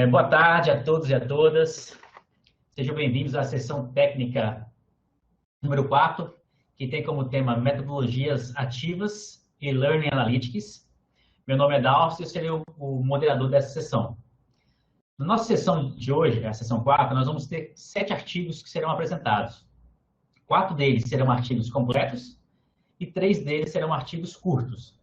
Boa tarde a todos e a todas. Sejam bem-vindos à sessão técnica número 4, que tem como tema Metodologias Ativas e Learning Analytics. Meu nome é Dalcio e eu serei o moderador dessa sessão. Na nossa sessão de hoje, a sessão 4, nós vamos ter 7 artigos que serão apresentados. 4 deles serão artigos completos e 3 deles serão artigos curtos.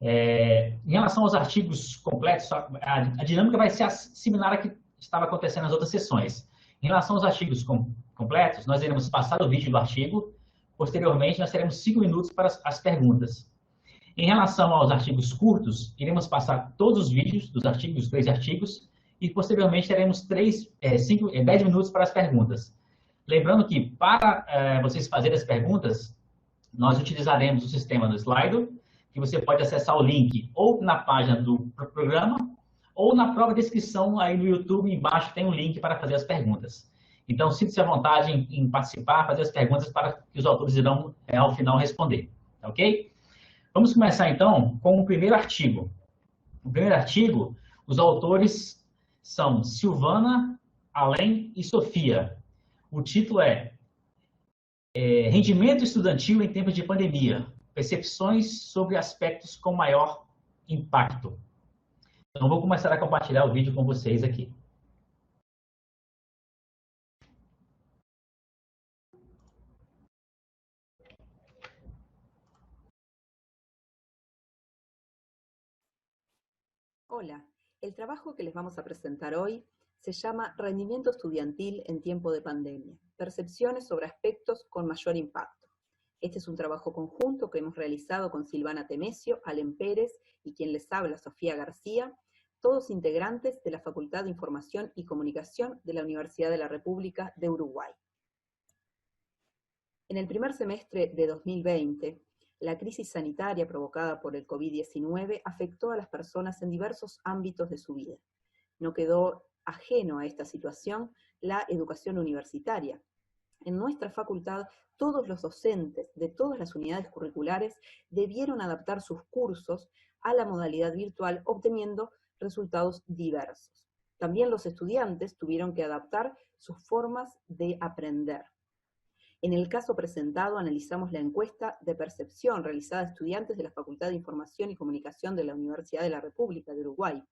Em relação aos artigos completos, a dinâmica vai ser similar à que estava acontecendo nas outras sessões. Em relação aos artigos completos, nós iremos passar o vídeo do artigo, posteriormente nós teremos 5 minutos para as perguntas. Em relação aos artigos curtos, iremos passar todos os vídeos dos artigos, 3 artigos, e posteriormente teremos 10 minutos para as perguntas. Lembrando que para vocês fazerem as perguntas, nós utilizaremos o sistema do Slido, que você pode acessar o link ou na página do programa, ou na própria descrição aí no YouTube, embaixo tem um link para fazer as perguntas. Então, sinta-se à vontade em participar, fazer as perguntas para que os autores irão, ao final, responder. Ok? Vamos começar, então, com o primeiro artigo. O primeiro artigo, os autores são Silvana, Alain e Sofia. O título é Rendimento Estudantil em Tempos de Pandemia. Percepções sobre aspectos com maior impacto. Então, vou começar a compartilhar o vídeo com vocês aqui. Hola, el trabajo que les vamos a presentar hoy se llama Rendimiento Estudiantil en Tiempo de Pandemia, percepciones sobre aspectos con mayor impacto. Este es un trabajo conjunto que hemos realizado con Silvana Temesio, Alain Pérez y quien les habla, Sofía García, todos integrantes de la Facultad de Información y Comunicación de la Universidad de la República de Uruguay. En el primer semestre de 2020, la crisis sanitaria provocada por el COVID-19 afectó a las personas en diversos ámbitos de su vida. No quedó ajeno a esta situación la educación universitaria. En nuestra facultad, todos los docentes de todas las unidades curriculares debieron adaptar sus cursos a la modalidad virtual, obteniendo resultados diversos. También los estudiantes tuvieron que adaptar sus formas de aprender. En el caso presentado, analizamos la encuesta de percepción realizada a estudiantes de la Facultad de Información y Comunicación de la Universidad de la República de Uruguay.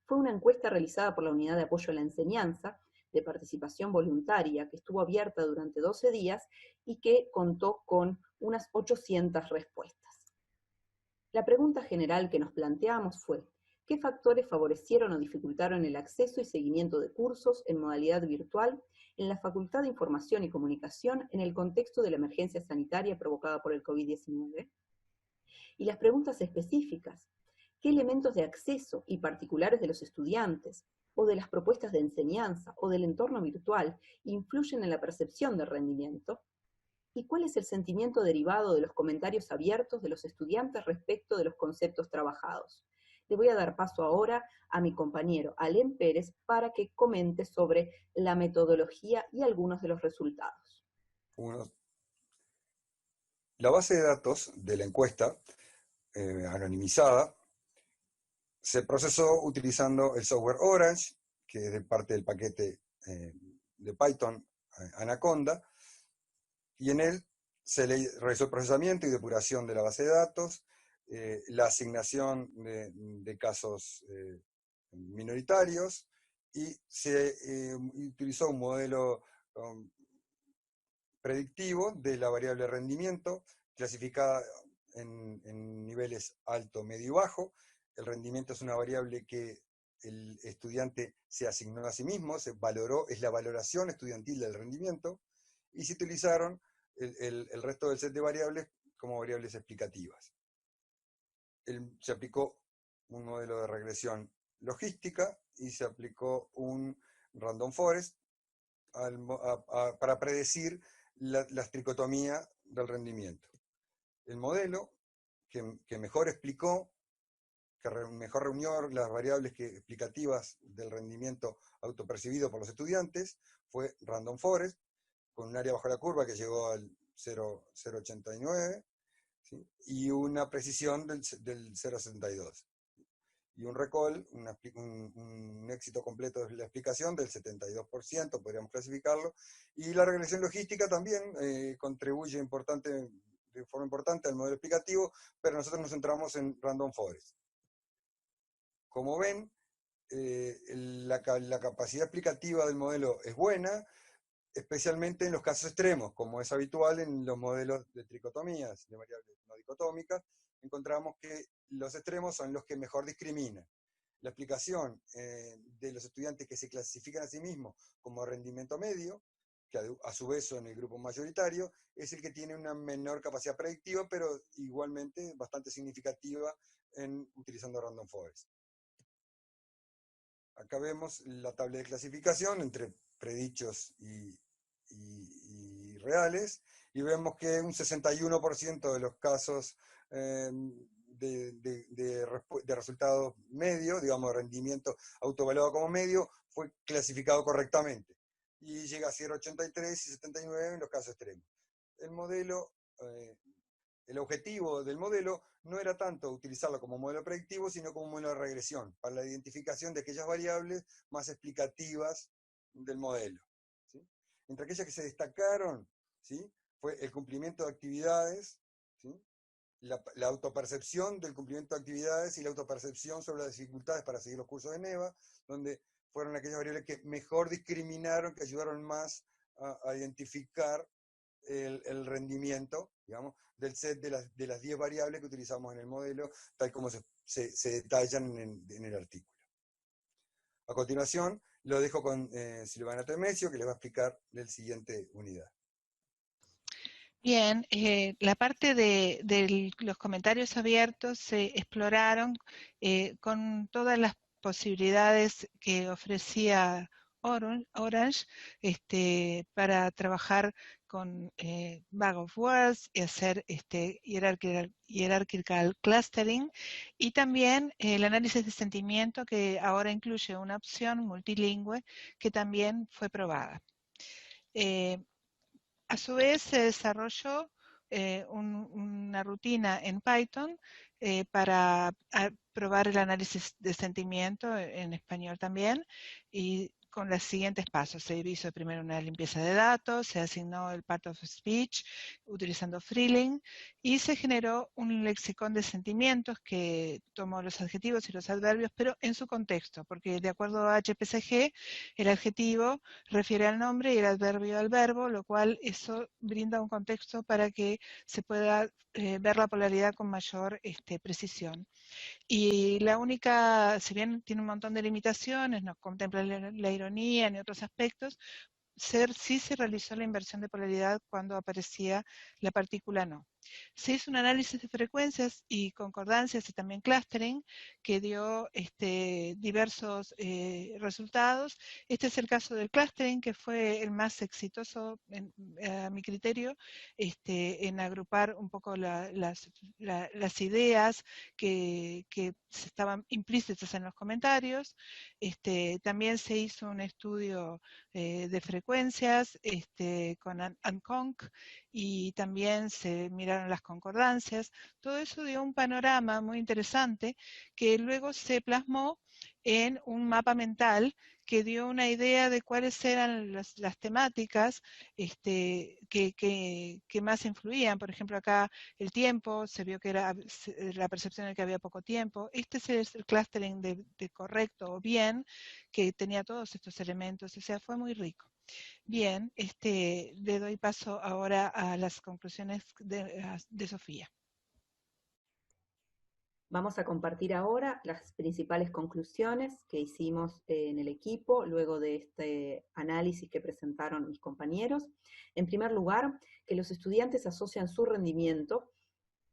Fue una encuesta realizada por la Unidad de Apoyo a la Enseñanza, de participación voluntaria, que estuvo abierta durante 12 días y que contó con unas 800 respuestas. La pregunta general que nos planteamos fue: ¿qué factores favorecieron o dificultaron el acceso y seguimiento de cursos en modalidad virtual en la Facultad de Información y Comunicación en el contexto de la emergencia sanitaria provocada por el COVID-19? Y las preguntas específicas: ¿qué elementos de acceso y particulares de los estudiantes, o de las propuestas de enseñanza, o del entorno virtual, influyen en la percepción del rendimiento? ¿Y cuál es el sentimiento derivado de los comentarios abiertos de los estudiantes respecto de los conceptos trabajados? Le voy a dar paso ahora a mi compañero Alain Pérez para que comente sobre la metodología y algunos de los resultados. La base de datos de la encuesta, anonimizada, se procesó utilizando el software Orange, que es de parte del paquete de Python Anaconda, y en él se realizó el procesamiento y depuración de la base de datos, la asignación de casos minoritarios, y se utilizó un modelo predictivo de la variable rendimiento, clasificada en niveles alto, medio y bajo. El rendimiento es una variable que el estudiante se asignó a sí mismo, se valoró, es la valoración estudiantil del rendimiento, y se utilizaron el resto del set de variables como variables explicativas. Se aplicó un modelo de regresión logística y se aplicó un random forest para predecir la tricotomía del rendimiento. El modelo que mejor explicó, que mejor reunió las variables explicativas del rendimiento autopercibido por los estudiantes, fue Random Forest, con un área bajo la curva que llegó al 0,89, ¿sí? Y una precisión del 0,72. y un recall, un éxito completo de la explicación del 72%, podríamos clasificarlo, y la regresión logística también contribuye de forma importante al modelo explicativo, pero nosotros nos centramos en Random Forest. Como ven, la capacidad explicativa del modelo es buena, especialmente en los casos extremos, como es habitual en los modelos de tricotomías, de variables no dicotómicas. Encontramos que los extremos son los que mejor discriminan. La explicación de los estudiantes que se clasifican a sí mismos como rendimiento medio, que a su vez son el grupo mayoritario, es el que tiene una menor capacidad predictiva, pero igualmente bastante significativa utilizando Random Forest. Acá vemos la tabla de clasificación entre predichos y reales, y vemos que un 61% de los casos de resultado medio, digamos, rendimiento autoevaluado como medio, fue clasificado correctamente. Y llega a ser 83 y 79 en los casos extremos. El modelo, el objetivo del modelo no era tanto utilizarlo como modelo predictivo, sino como modelo de regresión, para la identificación de aquellas variables más explicativas del modelo, ¿sí? Entre aquellas que se destacaron, ¿sí?, fue el cumplimiento de actividades, ¿sí?, la autopercepción del cumplimiento de actividades y la autopercepción sobre las dificultades para seguir los cursos de NEVA, donde fueron aquellas variables que mejor discriminaron, que ayudaron más a identificar el rendimiento, digamos, del set de las 10 variables que utilizamos en el modelo, tal como se detallan en el artículo. A continuación, lo dejo con Silvana Temesio, que les va a explicar la siguiente unidad. Bien, la parte de los comentarios abiertos se exploraron con todas las posibilidades que ofrecía Orange para trabajar con Bag of Words y hacer hierarchical clustering, y también el análisis de sentimiento, que ahora incluye una opción multilingüe que también fue probada. A su vez se desarrolló una rutina en Python para probar el análisis de sentimiento en español también, y con los siguientes pasos. Se hizo primero una limpieza de datos, se asignó el part of speech utilizando Freeling, y se generó un lexicón de sentimientos que tomó los adjetivos y los adverbios, pero en su contexto, porque de acuerdo a HPCG, el adjetivo refiere al nombre y el adverbio al verbo, lo cual eso brinda un contexto para que se pueda ver la polaridad con mayor precisión. Y la única, si bien tiene un montón de limitaciones, no contempla la ironía ni otros aspectos, sí se realizó la inversión de polaridad cuando aparecía la partícula no. Se hizo un análisis de frecuencias y concordancias y también clustering que dio diversos resultados. Este es el caso del clustering, que fue el más exitoso a mi criterio en agrupar un poco las ideas que estaban implícitas en los comentarios. También se hizo un estudio de frecuencias con ANCONC, y también se miraron las concordancias. Todo eso dio un panorama muy interesante que luego se plasmó en un mapa mental que dio una idea de cuáles eran las temáticas que más influían. Por ejemplo, acá el tiempo, se vio que era la percepción de que había poco tiempo. Este es el clustering de correcto o bien, que tenía todos estos elementos, o sea, fue muy rico. Bien, le doy paso ahora a las conclusiones de Sofía. Vamos a compartir ahora las principales conclusiones que hicimos en el equipo luego de este análisis que presentaron mis compañeros. En primer lugar, que los estudiantes asocian su rendimiento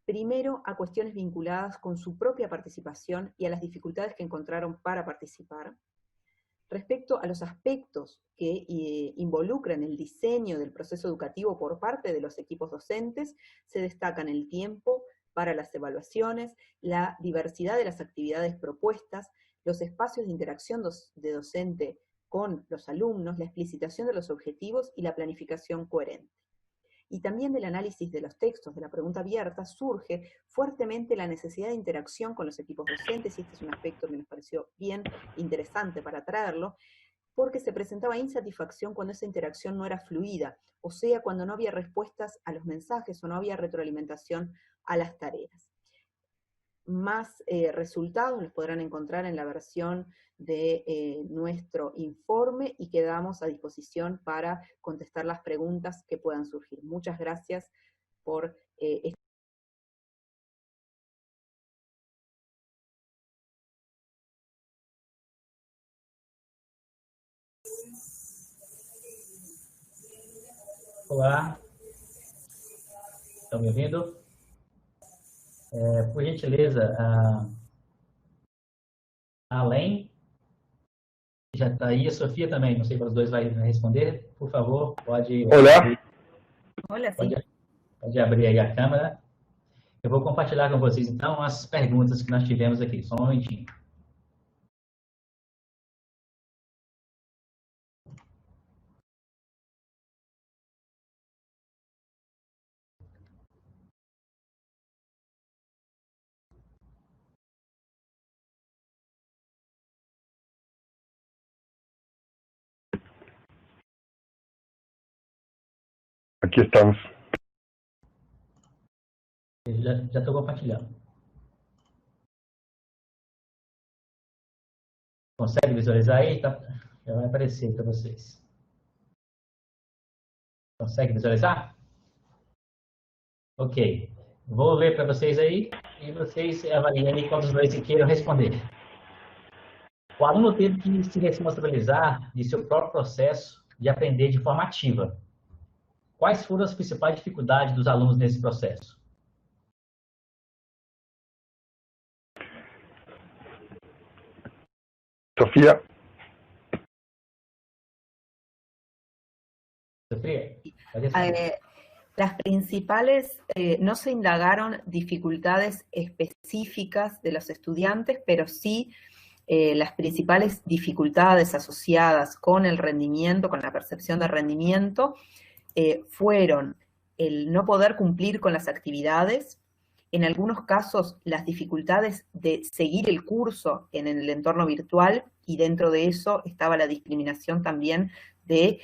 primero a cuestiones vinculadas con su propia participación y a las dificultades que encontraron para participar. Respecto a los aspectos que involucran el diseño del proceso educativo por parte de los equipos docentes, se destacan el tiempo para las evaluaciones, la diversidad de las actividades propuestas, los espacios de interacción de docente con los alumnos, la explicitación de los objetivos y la planificación coherente. y también del análisis de los textos de la pregunta abierta, surge fuertemente la necesidad de interacción con los equipos docentes, y este es un aspecto que nos pareció bien interesante para traerlo, porque se presentaba insatisfacción cuando esa interacción no era fluida, o sea, cuando no había respuestas a los mensajes o no había retroalimentación a las tareas. Más resultados los podrán encontrar en la versión de nuestro informe, y quedamos a disposición para contestar las preguntas que puedan surgir. Muchas gracias por Olá, estão me ouvindo? Por gentileza, a Alen já está aí, a Sofia também, não sei qual dos dois vai responder, por favor, pode... Olá. Olá, sim. Pode abrir aí a câmera. Eu vou compartilhar com vocês, então, as perguntas que nós tivemos aqui, só um momentinho. Aqui estamos. Já estou compartilhando. Consegue visualizar aí? Tá, já vai aparecer para vocês. Consegue visualizar? Ok. Vou ler para vocês aí e vocês avaliem aí qual dos dois que queiram responder. O aluno teve que se responsabilizar de seu próprio processo de aprender de forma ativa. Quais foram as principais dificuldades dos alunos nesse processo? Sofía. Sofía, las principales, no se indagaron dificultades específicas de los estudiantes, pero sí las principales dificultades asociadas con el rendimiento, con la percepción de rendimiento, fueron el no poder cumplir con las actividades, en algunos casos las dificultades de seguir el curso en el entorno virtual, y dentro de eso estaba la discriminación también de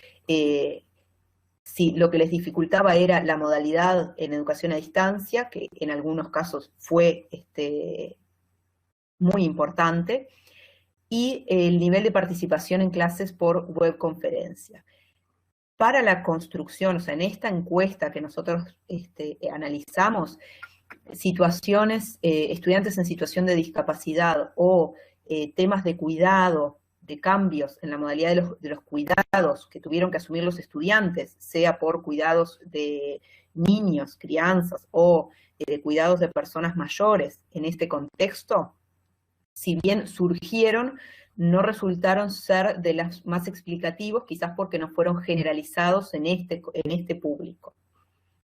si lo que les dificultaba era la modalidad en educación a distancia, que en algunos casos fue muy importante, y el nivel de participación en clases por webconferencia. Para la construcción, o sea, en esta encuesta que nosotros analizamos, situaciones, estudiantes en situación de discapacidad o temas de cuidado, de cambios en la modalidad de los cuidados que tuvieron que asumir los estudiantes, sea por cuidados de niños, crianzas, o de cuidados de personas mayores en este contexto, si bien surgieron, no resultaron ser de los más explicativos, quizás porque no fueron generalizados en este público.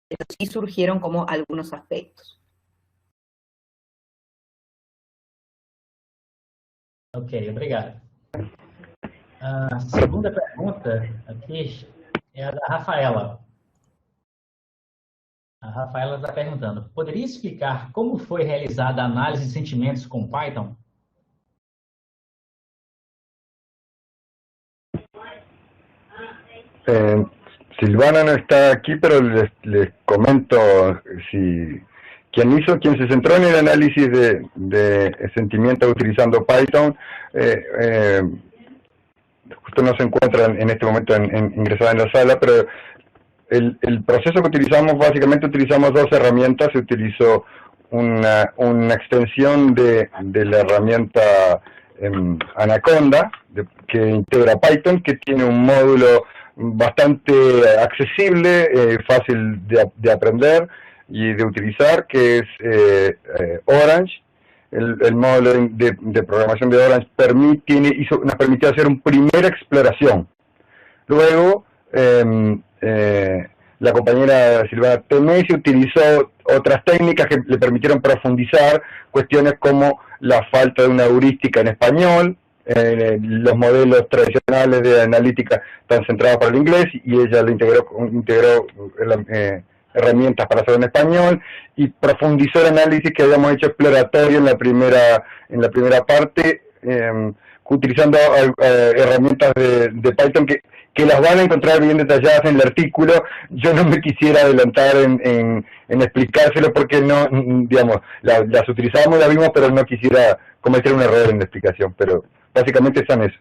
Pero sí surgieron como algunos aspectos. Ok, obrigado. A segunda pergunta aqui é a da Rafaela. A Rafaela está perguntando: poderia explicar como foi realizada a análise de sentimentos com Python? Silvana no está aquí, pero les comento quien se centró en el análisis de sentimientos utilizando Python, justo no se encuentra en este momento ingresada en la sala, pero el proceso que utilizamos, básicamente utilizamos dos herramientas. Se utilizó una extensión de la herramienta Anaconda, que integra Python, que tiene un módulo bastante accesible, fácil de aprender y de utilizar, que es Orange. El módulo de programación de Orange nos permitió hacer una primera exploración. Luego, la compañera Silvana Temesi utilizó otras técnicas que le permitieron profundizar cuestiones como la falta de una heurística en español, los modelos tradicionales de analítica están centrados para el inglés y ella lo integró herramientas para hacerlo en español y profundizó el análisis que habíamos hecho exploratorio en la primera parte, utilizando herramientas de Python que las van a encontrar bien detalladas en el artículo. Yo no me quisiera adelantar en explicárselo porque no, digamos, las utilizamos, las vimos, pero no quisiera cometer un error en la explicación, pero básicamente están eso.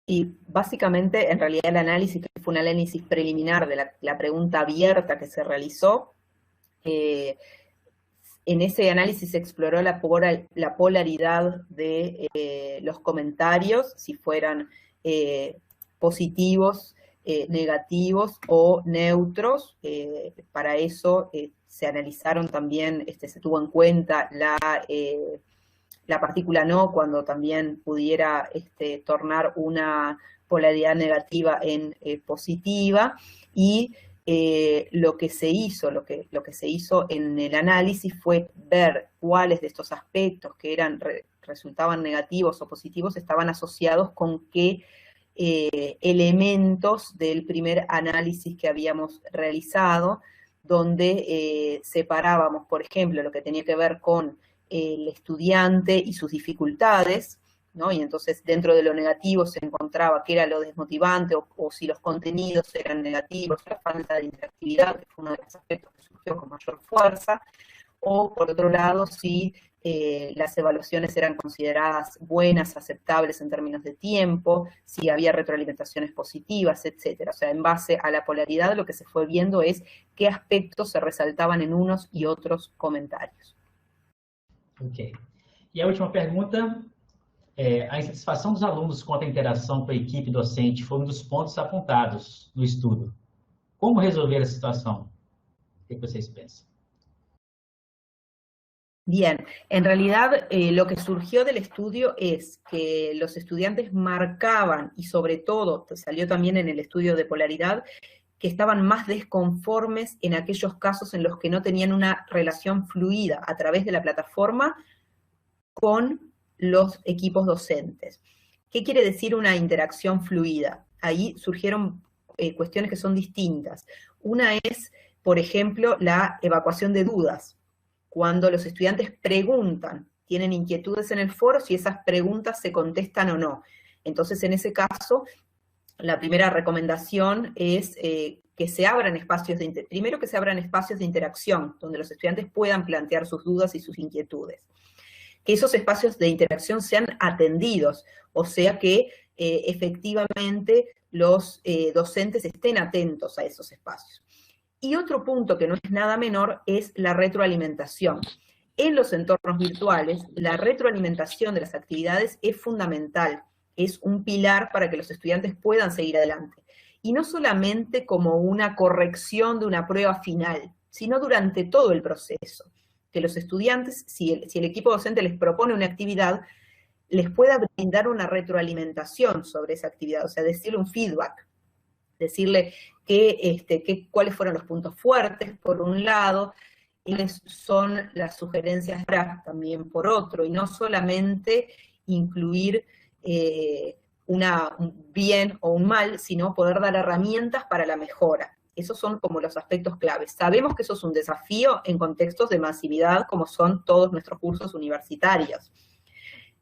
Y básicamente, en realidad, el análisis, que fue un análisis preliminar de la pregunta abierta que se realizó, en ese análisis se exploró la polaridad de los comentarios, si fueran positivos, negativos o neutros. Para eso se analizaron también, se tuvo en cuenta la partícula no, cuando también pudiera tornar una polaridad negativa en positiva, y lo que se hizo en el análisis fue ver cuáles de estos aspectos que resultaban negativos o positivos estaban asociados con qué elementos del primer análisis que habíamos realizado, donde separábamos, por ejemplo, lo que tenía que ver con el estudiante y sus dificultades, ¿no? Y entonces dentro de lo negativo se encontraba qué era lo desmotivante, o si los contenidos eran negativos, la falta de interactividad, que fue uno de los aspectos que surgió con mayor fuerza, o por otro lado, si las evaluaciones eran consideradas buenas, aceptables en términos de tiempo, si había retroalimentaciones positivas, etcétera. O sea, en base a la polaridad, lo que se fue viendo es qué aspectos se resaltaban en unos y otros comentarios. Ok. E a última pergunta, a insatisfação dos alunos quanto à interação com a equipe docente foi um dos pontos apontados no estudo. Como resolver a situação? O que vocês pensam? Bien, en realidad lo que surgió del estudio es que los estudiantes marcaban, y sobre todo, salió también en el estudio de polaridad, que estaban más desconformes en aquellos casos en los que no tenían una relación fluida a través de la plataforma con los equipos docentes. ¿Qué quiere decir una interacción fluida? Ahí surgieron cuestiones que son distintas. Una es, por ejemplo, la evacuación de dudas. Cuando los estudiantes preguntan, tienen inquietudes en el foro, si esas preguntas se contestan o no. Entonces, en ese caso, la primera recomendación es que se abran espacios primero que se abran espacios de interacción, donde los estudiantes puedan plantear sus dudas y sus inquietudes. Que esos espacios de interacción sean atendidos, o sea que efectivamente los docentes estén atentos a esos espacios. Y otro punto que no es nada menor es la retroalimentación. En los entornos virtuales, la retroalimentación de las actividades es fundamental, es un pilar para que los estudiantes puedan seguir adelante. Y no solamente como una corrección de una prueba final, sino durante todo el proceso. Que los estudiantes, si el equipo docente les propone una actividad, les pueda brindar una retroalimentación sobre esa actividad, o sea, decirle un feedback, decirle cuáles fueron los puntos fuertes, por un lado, y cuáles son las sugerencias también por otro, y no solamente incluir un bien o un mal, sino poder dar herramientas para la mejora. Esos son como los aspectos claves. Sabemos que eso es un desafío en contextos de masividad, como son todos nuestros cursos universitarios.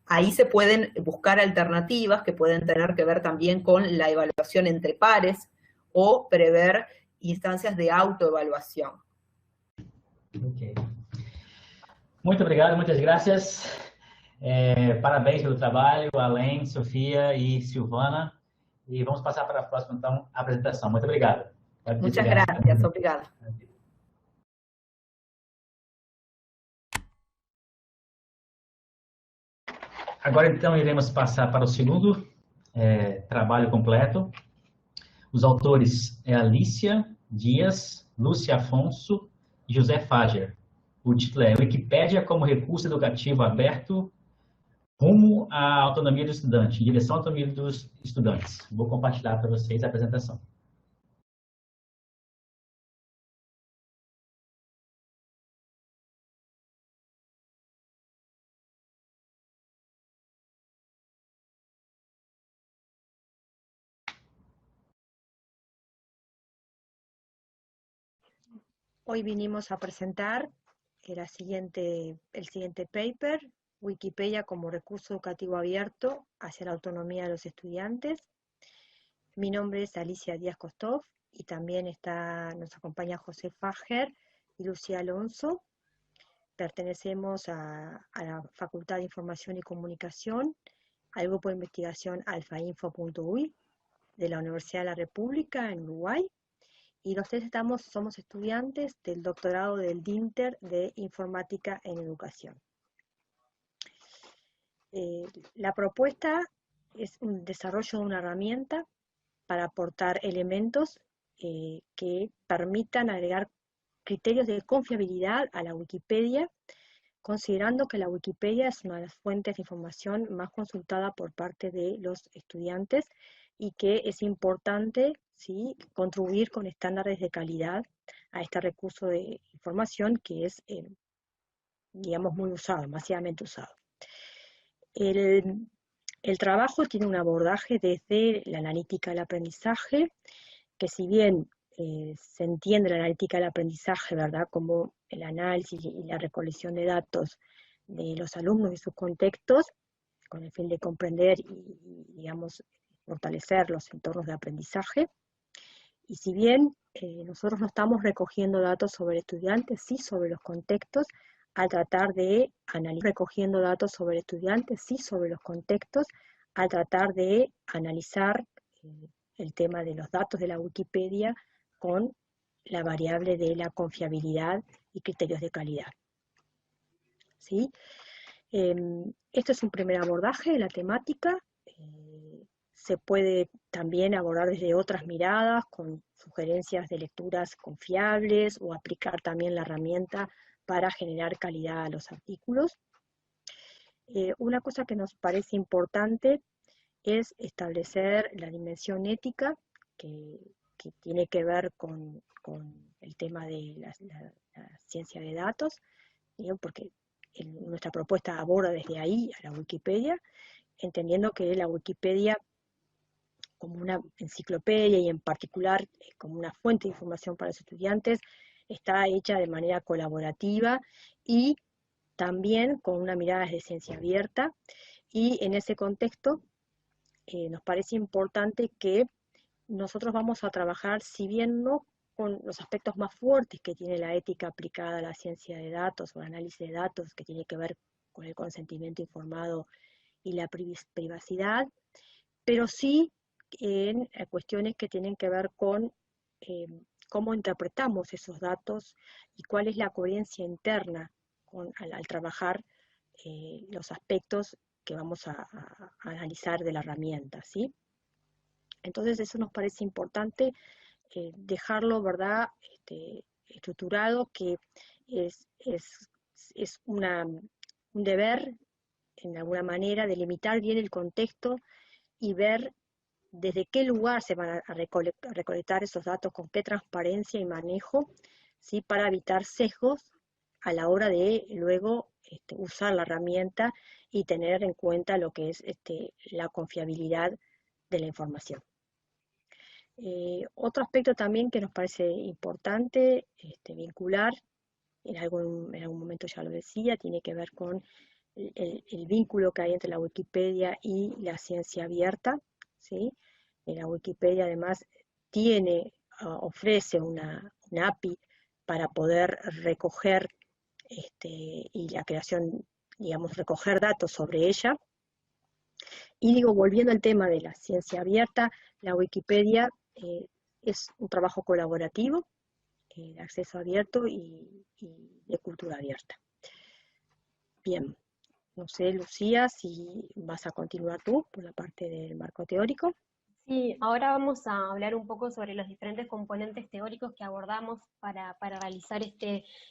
Ahí se pueden buscar alternativas que pueden tener que ver también con la evaluación entre pares o prever instancias de autoevaluación. Ok. Muito obrigado, muitas gracias. Parabéns pelo trabalho, Alain, Sofia e Silvana. E vamos passar para a próxima, então, apresentação. Muito obrigado. Muchas gracias, obrigada. Agora, então, iremos passar para o segundo trabalho completo. Os autores é Alicia Dias, Lúcia Afonso e José Fager. O título é Wikipédia como recurso educativo aberto rumo à autonomia do estudante, em direção à autonomia dos estudantes. Vou compartilhar para vocês a apresentação. Hoy vinimos a presentar el siguiente paper, Wikipedia como recurso educativo abierto hacia la autonomía de los estudiantes. Mi nombre es Alicia Díaz Kostov y también nos acompaña José Fager y Lucía Alonso. Pertenecemos a la Facultad de Información y Comunicación, al grupo de investigación alfainfo.uy de la Universidad de la República en Uruguay, y los tres somos estudiantes del doctorado del DINTER de Informática en Educación. La propuesta es un desarrollo de una herramienta para aportar elementos que permitan agregar criterios de confiabilidad a la Wikipedia, considerando que la Wikipedia es una de las fuentes de información más consultada por parte de los estudiantes y que es importante, ¿sí?, contribuir con estándares de calidad a este recurso de información que es, digamos, muy usado, masivamente usado. El trabajo tiene un abordaje desde la analítica del aprendizaje, que si bien se entiende la analítica del aprendizaje, ¿verdad?, como el análisis y la recolección de datos de los alumnos y sus contextos, con el fin de comprender y digamos, fortalecer los entornos de aprendizaje. Y si bien nosotros no estamos recogiendo datos sobre estudiantes, sí sobre los contextos, al tratar de recogiendo datos sobre estudiantes, sí sobre los contextos, al tratar de analizar el tema de los datos de la Wikipedia con la variable de la confiabilidad y criterios de calidad. ¿Sí? Esto es un primer abordaje de la temática. Se puede también abordar desde otras miradas, con sugerencias de lecturas confiables, o aplicar también la herramienta para generar calidad a los artículos. Una cosa que nos parece importante es establecer la dimensión ética que tiene que ver con el tema de la ciencia de datos, ¿no?, porque nuestra propuesta aborda desde ahí a la Wikipedia, entendiendo que la Wikipedia como una enciclopedia y en particular como una fuente de información para los estudiantes está hecha de manera colaborativa y también con una mirada de ciencia abierta, y en ese contexto nos parece importante que nosotros vamos a trabajar, si bien no con los aspectos más fuertes que tiene la ética aplicada a la ciencia de datos o el análisis de datos, que tiene que ver con el consentimiento informado y la privacidad, pero sí en cuestiones que tienen que ver con cómo interpretamos esos datos y cuál es la coherencia interna al trabajar los aspectos que vamos a analizar de la herramienta, ¿sí? Entonces eso nos parece importante dejarlo, ¿verdad?, estructurado, que es un deber, en alguna manera, delimitar bien el contexto y ver desde qué lugar se van a recolectar esos datos, con qué transparencia y manejo, ¿sí?, para evitar sesgos a la hora de luego usar la herramienta y tener en cuenta lo que es la confiabilidad de la información. Otro aspecto también que nos parece importante vincular, en algún momento ya lo decía, tiene que ver con el vínculo que hay entre la Wikipedia y la ciencia abierta, ¿sí? La Wikipedia además ofrece una API para poder recoger y la creación, digamos, recoger datos sobre ella. Y digo, volviendo al tema de la ciencia abierta, la Wikipedia es un trabajo colaborativo, de acceso abierto y de cultura abierta. Bien, no sé, Lucía, si vas a continuar tú por la parte del marco teórico. Sí, ahora vamos a hablar un poco sobre los diferentes componentes teóricos que abordamos para realizar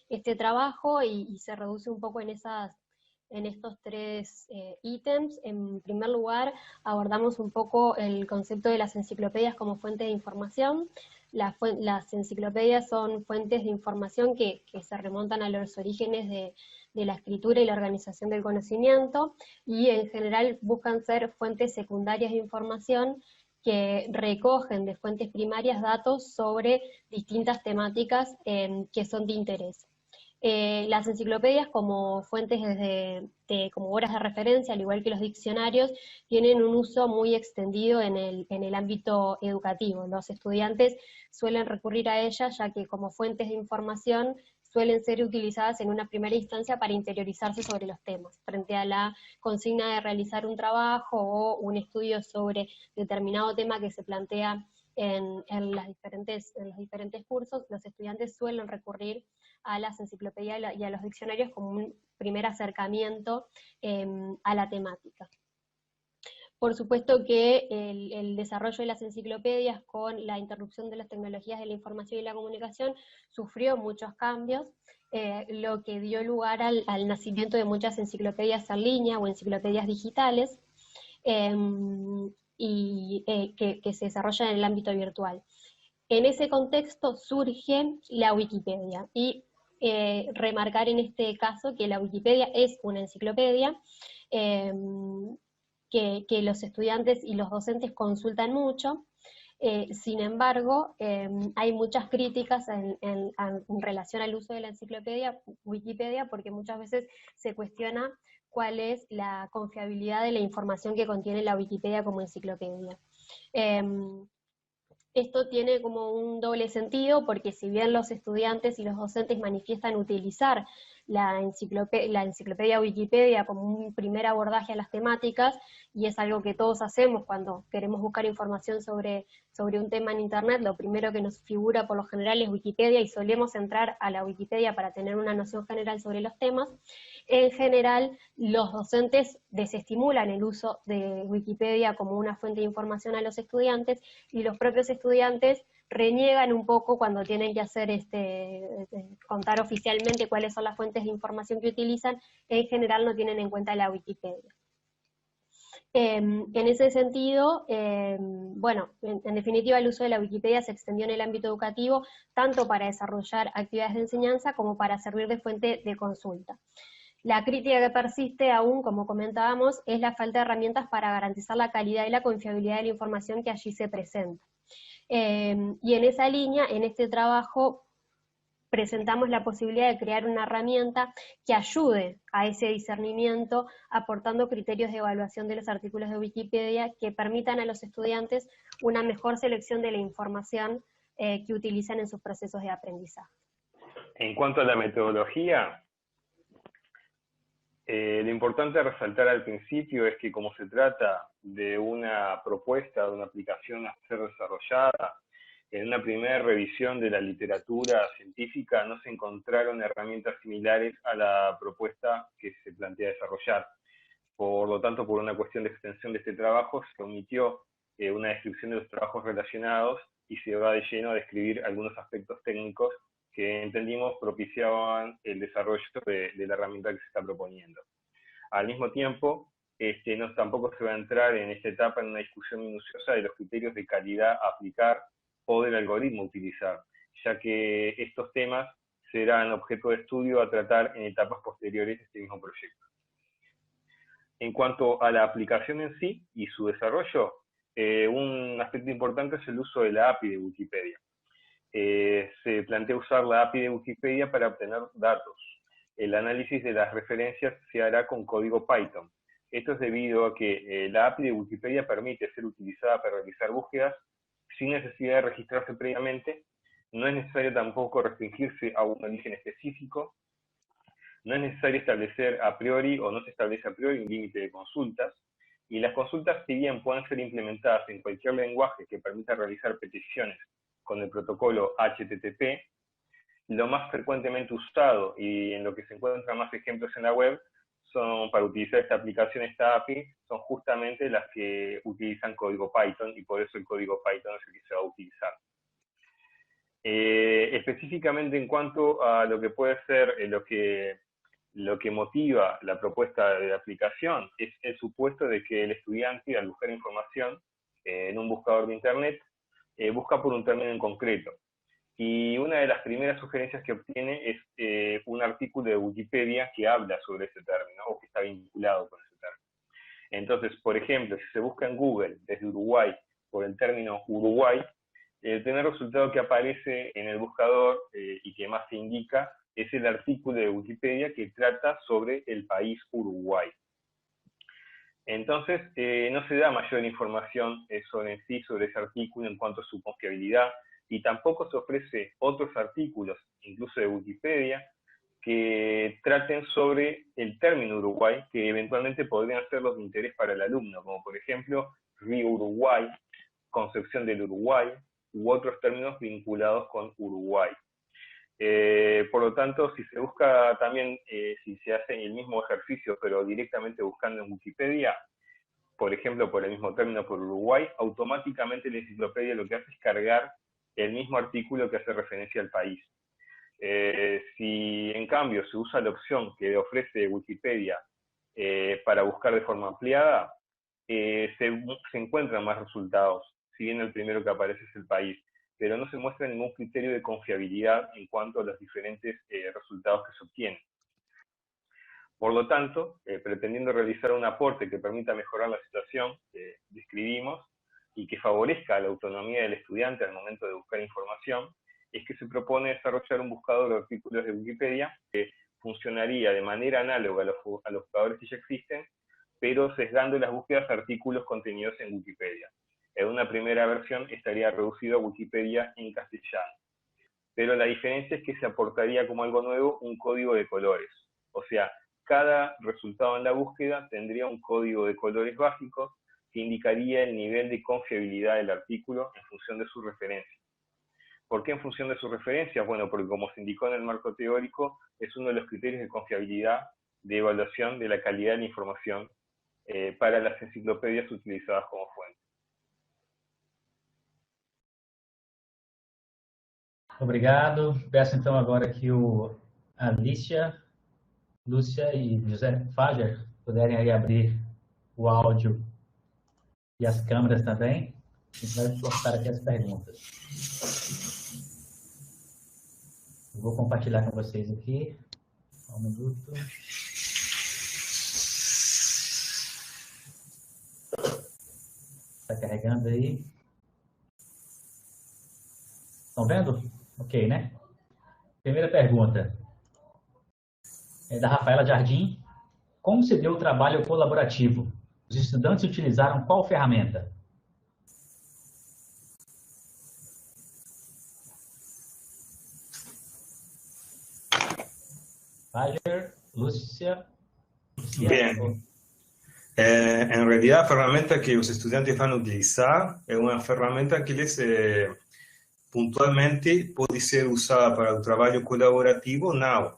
este trabajo, y se reduce un poco en estos tres ítems. En primer lugar, abordamos un poco el concepto de las enciclopedias como fuente de información. Las enciclopedias son fuentes de información que se remontan a los orígenes de la escritura y la organización del conocimiento, y en general buscan ser fuentes secundarias de información que recogen de fuentes primarias datos sobre distintas temáticas que son de interés. Las enciclopedias como fuentes como obras de referencia, al igual que los diccionarios, tienen un uso muy extendido en el ámbito educativo. Los estudiantes suelen recurrir a ellas ya que como fuentes de información suelen ser utilizadas en una primera instancia para interiorizarse sobre los temas, frente a la consigna de realizar un trabajo o un estudio sobre determinado tema que se plantea en los diferentes cursos. Los estudiantes suelen recurrir a las enciclopedias y a los diccionarios como un primer acercamiento a la temática. Por supuesto que el desarrollo de las enciclopedias con la interrupción de las tecnologías de la información y la comunicación sufrió muchos cambios, lo que dio lugar al nacimiento de muchas enciclopedias en línea o enciclopedias digitales, que se desarrollan en el ámbito virtual. En ese contexto surge la Wikipedia, y remarcar en este caso que la Wikipedia es una enciclopedia que los estudiantes y los docentes consultan mucho. Sin embargo, hay muchas críticas en relación al uso de la enciclopedia Wikipedia, porque muchas veces se cuestiona cuál es la confiabilidad de la información que contiene la Wikipedia como enciclopedia. Esto tiene como un doble sentido, porque si bien los estudiantes y los docentes manifiestan utilizar la enciclopedia Wikipedia como un primer abordaje a las temáticas, y es algo que todos hacemos cuando queremos buscar información sobre un tema en internet, lo primero que nos figura por lo general es Wikipedia, y solemos entrar a la Wikipedia para tener una noción general sobre los temas. En general, los docentes desestimulan el uso de Wikipedia como una fuente de información a los estudiantes, y los propios estudiantes reniegan un poco cuando tienen que hacer contar oficialmente cuáles son las fuentes de información que utilizan. En general no tienen en cuenta la Wikipedia. En ese sentido, bueno, en definitiva el uso de la Wikipedia se extendió en el ámbito educativo, tanto para desarrollar actividades de enseñanza como para servir de fuente de consulta. La crítica que persiste aún, como comentábamos, es la falta de herramientas para garantizar la calidad y la confiabilidad de la información que allí se presenta. Y en esa línea, en este trabajo, presentamos la posibilidad de crear una herramienta que ayude a ese discernimiento, aportando criterios de evaluación de los artículos de Wikipedia que permitan a los estudiantes una mejor selección de la información que utilizan en sus procesos de aprendizaje. En cuanto a la metodología, lo importante a resaltar al principio es que como se trata de una propuesta, de una aplicación a ser desarrollada, en una primera revisión de la literatura científica no se encontraron herramientas similares a la propuesta que se plantea desarrollar. Por lo tanto, por una cuestión de extensión de este trabajo, se omitió una descripción de los trabajos relacionados y se va de lleno a describir algunos aspectos técnicos que entendimos propiciaban el desarrollo de la herramienta que se está proponiendo. Al mismo tiempo, tampoco se va a entrar en esta etapa en una discusión minuciosa de los criterios de calidad a aplicar o del algoritmo a utilizar, ya que estos temas serán objeto de estudio a tratar en etapas posteriores de este mismo proyecto. En cuanto a la aplicación en sí y su desarrollo, un aspecto importante es el uso de la API de Wikipedia. Se plantea usar la API de Wikipedia para obtener datos. El análisis de las referencias se hará con código Python. Esto es debido a que la API de Wikipedia permite ser utilizada para realizar búsquedas sin necesidad de registrarse previamente. No es necesario tampoco restringirse a un origen específico. No es necesario establecer a priori, o no se establece a priori, un límite de consultas. Y las consultas, si bien pueden ser implementadas en cualquier lenguaje que permita realizar peticiones con el protocolo HTTP, lo más frecuentemente usado y en lo que se encuentran más ejemplos en la web son, para utilizar esta aplicación, esta API, son justamente las que utilizan código Python, y por eso el código Python es el que se va a utilizar. Específicamente en cuanto a lo que puede ser lo que motiva la propuesta de aplicación, es el supuesto de que el estudiante, al buscar información en un buscador de internet, busca por un término en concreto. Y una de las primeras sugerencias que obtiene es un artículo de Wikipedia que habla sobre ese término, o que está vinculado con ese término. Entonces, por ejemplo, si se busca en Google desde Uruguay por el término Uruguay, el primer resultado que aparece en el buscador y que más se indica es el artículo de Wikipedia que trata sobre el país Uruguay. Entonces, no se da mayor información sobre ese artículo en cuanto a su confiabilidad, y tampoco se ofrece otros artículos, incluso de Wikipedia, que traten sobre el término Uruguay, que eventualmente podrían ser los de interés para el alumno, como por ejemplo Río Uruguay, Concepción del Uruguay, u otros términos vinculados con Uruguay. Por lo tanto, si se busca también, si se hace el mismo ejercicio, pero directamente buscando en Wikipedia, por ejemplo, por el mismo término por Uruguay, automáticamente la enciclopedia lo que hace es cargar el mismo artículo que hace referencia al país. Si en cambio se usa la opción que ofrece Wikipedia para buscar de forma ampliada, se encuentran más resultados, si bien el primero que aparece es el país, pero no se muestra ningún criterio de confiabilidad en cuanto a los diferentes resultados que se obtienen. Por lo tanto, pretendiendo realizar un aporte que permita mejorar la situación que describimos y que favorezca la autonomía del estudiante al momento de buscar información, es que se propone desarrollar un buscador de artículos de Wikipedia que funcionaría de manera análoga a los buscadores que ya existen, pero sesgando las búsquedas de artículos contenidos en Wikipedia. En una primera versión estaría reducido a Wikipedia en castellano. Pero la diferencia es que se aportaría como algo nuevo un código de colores. O sea, cada resultado en la búsqueda tendría un código de colores básicos que indicaría el nivel de confiabilidad del artículo en función de su referencia. ¿Por qué en función de su referencia? Bueno, porque como se indicó en el marco teórico, es uno de los criterios de confiabilidad de evaluación de la calidad de la información para las enciclopedias utilizadas como fuente. Obrigado. Peço então agora que a Lúcia e José Fager puderem aí abrir o áudio e as câmeras também. A gente vai postar aqui as perguntas. Eu vou compartilhar com vocês aqui. Um minuto. Está carregando aí. Estão vendo? Ok, né? Primeira pergunta é da Rafaela Jardim. Como se deu o trabalho colaborativo? Os estudantes utilizaram qual ferramenta? Fager, Lúcia. Bien. En realidad, la herramienta que los estudiantes van a utilizar es una herramienta que les puntualmente puede ser usada para el trabajo colaborativo. No.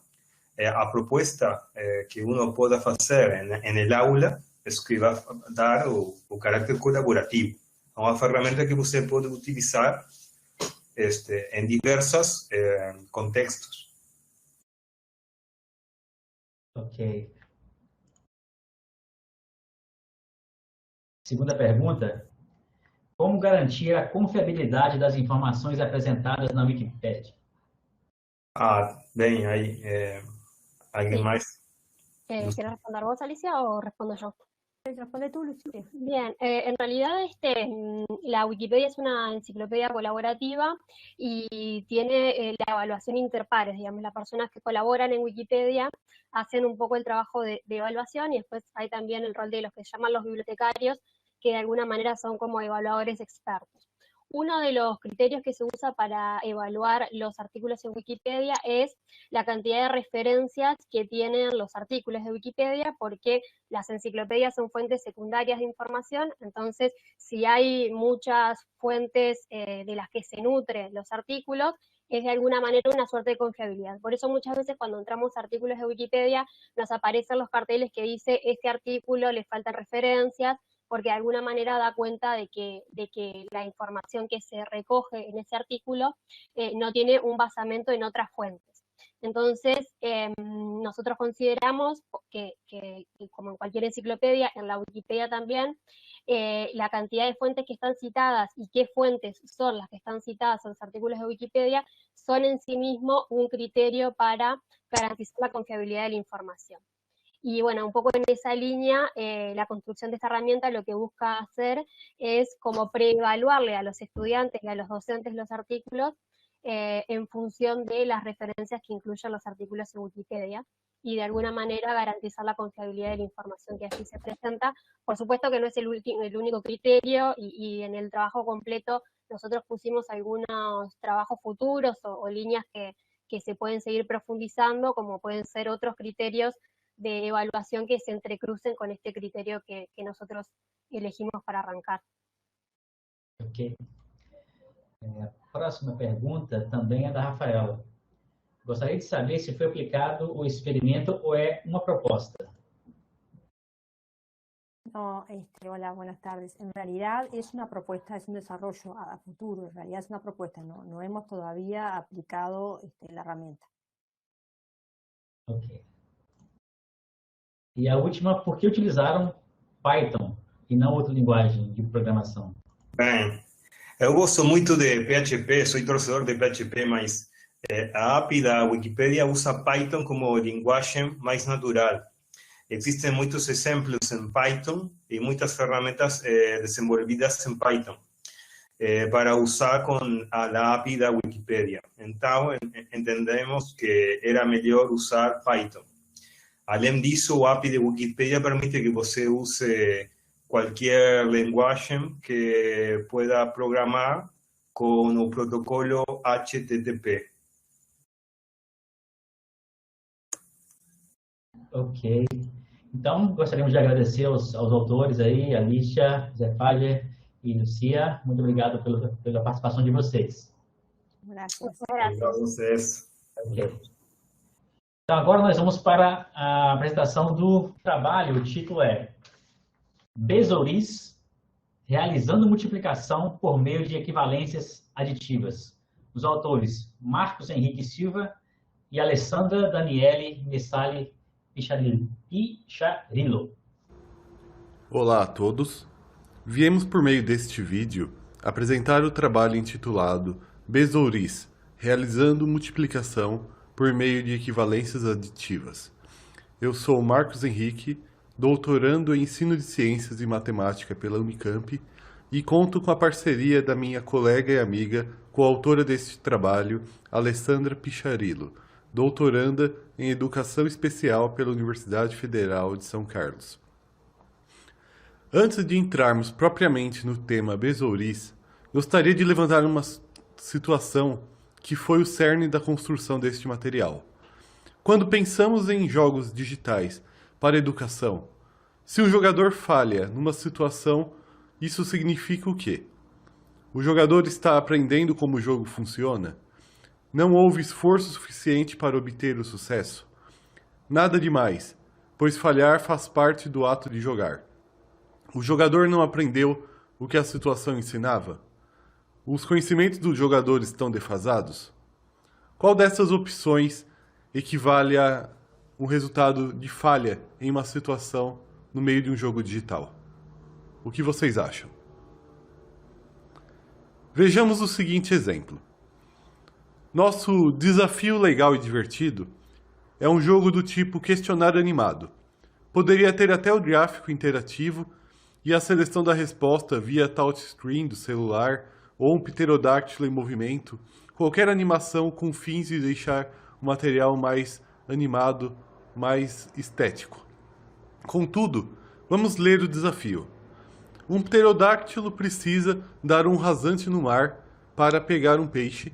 A propuesta que uno pueda hacer en el aula es que va a dar el carácter colaborativo. Es una herramienta que usted puede utilizar en diversos contextos. Ok. Segunda pergunta. Como garantir a confiabilidade das informações apresentadas na Wikipedia? Bien, ahí. ¿Alguien más? ¿Quieres responder vos, Alicia, o respondo yo? Responde tú, Lucía. Bien, en realidad la Wikipedia es una enciclopedia colaborativa y tiene la evaluación interpares, digamos, las personas que colaboran en Wikipedia hacen un poco el trabajo de evaluación, y después hay también el rol de los que se llaman los bibliotecarios, que de alguna manera son como evaluadores expertos. Uno de los criterios que se usa para evaluar los artículos en Wikipedia es la cantidad de referencias que tienen los artículos de Wikipedia, porque las enciclopedias son fuentes secundarias de información. Entonces, si hay muchas fuentes de las que se nutren los artículos, es de alguna manera una suerte de confiabilidad. Por eso muchas veces cuando entramos a artículos de Wikipedia nos aparecen los carteles que dice este artículo le faltan referencias, porque de alguna manera da cuenta de que la información que se recoge en ese artículo no tiene un basamento en otras fuentes. Entonces, nosotros consideramos que como en cualquier enciclopedia, en la Wikipedia también, la cantidad de fuentes que están citadas y qué fuentes son las que están citadas en los artículos de Wikipedia son en sí mismo un criterio para garantizar la confiabilidad de la información. Y bueno, un poco en esa línea, la construcción de esta herramienta lo que busca hacer es como preevaluarle a los estudiantes y a los docentes los artículos en función de las referencias que incluyen los artículos en Wikipedia, y de alguna manera garantizar la confiabilidad de la información que allí se presenta. Por supuesto que no es el único criterio, y en el trabajo completo nosotros pusimos algunos trabajos futuros o líneas que se pueden seguir profundizando, como pueden ser otros criterios de evaluación que se entrecrucen con este criterio que nosotros elegimos para arrancar. Ok. A próxima pergunta também é da Rafaela. Gostaria de saber se foi aplicado o experimento ou é uma proposta. No, hola, buenas tardes. En realidad es una propuesta, es un desarrollo a futuro, en realidad es una propuesta, no hemos todavía aplicado la herramienta. Ok. E a última, por que utilizaram Python e não outra linguagem de programação? Bem, eu gosto muito de PHP, sou torcedor de PHP, mas a API da Wikipedia usa Python como linguagem mais natural. Existem muitos exemplos em Python e muitas ferramentas desenvolvidas em Python para usar com a API da Wikipedia. Então, entendemos que era melhor usar Python. Além disso, a API de Wikipedia permite que você use qualquer linguagem que pueda programar com o protocolo HTTP. Ok. Então, gostaríamos de agradecer aos autores aí, Alicia, Zé Fager e Lucia. Muito obrigado pela participação de vocês. Gracias. Obrigado a vocês. Ok. Então, agora nós vamos para a apresentação do trabalho. O título é Besouris, realizando multiplicação por meio de equivalências aditivas. Os autores Marcos Henrique Silva e Alessandra Daniele Messali Picharilo. Olá a todos. Viemos por meio deste vídeo apresentar o trabalho intitulado Besouris, realizando multiplicação por meio de equivalências aditivas. Eu sou Marcos Henrique, doutorando em Ensino de Ciências e Matemática pela Unicamp, e conto com a parceria da minha colega e amiga, coautora deste trabalho, Alessandra Picharilo, doutoranda em Educação Especial pela Universidade Federal de São Carlos. Antes de entrarmos propriamente no tema Besouris, gostaria de levantar uma situação que foi o cerne da construção deste material. Quando pensamos em jogos digitais para educação, se um jogador falha numa situação, isso significa o quê? O jogador está aprendendo como o jogo funciona? Não houve esforço suficiente para obter o sucesso? Nada demais, pois falhar faz parte do ato de jogar. O jogador não aprendeu o que a situação ensinava? Os conhecimentos do jogador estão defasados? Qual dessas opções equivale a um resultado de falha em uma situação no meio de um jogo digital? O que vocês acham? Vejamos o seguinte exemplo. Nosso desafio legal e divertido é um jogo do tipo questionário animado. Poderia ter até o gráfico interativo e a seleção da resposta via touchscreen do celular ou um pterodáctilo em movimento, qualquer animação com fins de deixar o material mais animado, mais estético. Contudo, vamos ler o desafio. Um pterodáctilo precisa dar um rasante no mar para pegar um peixe.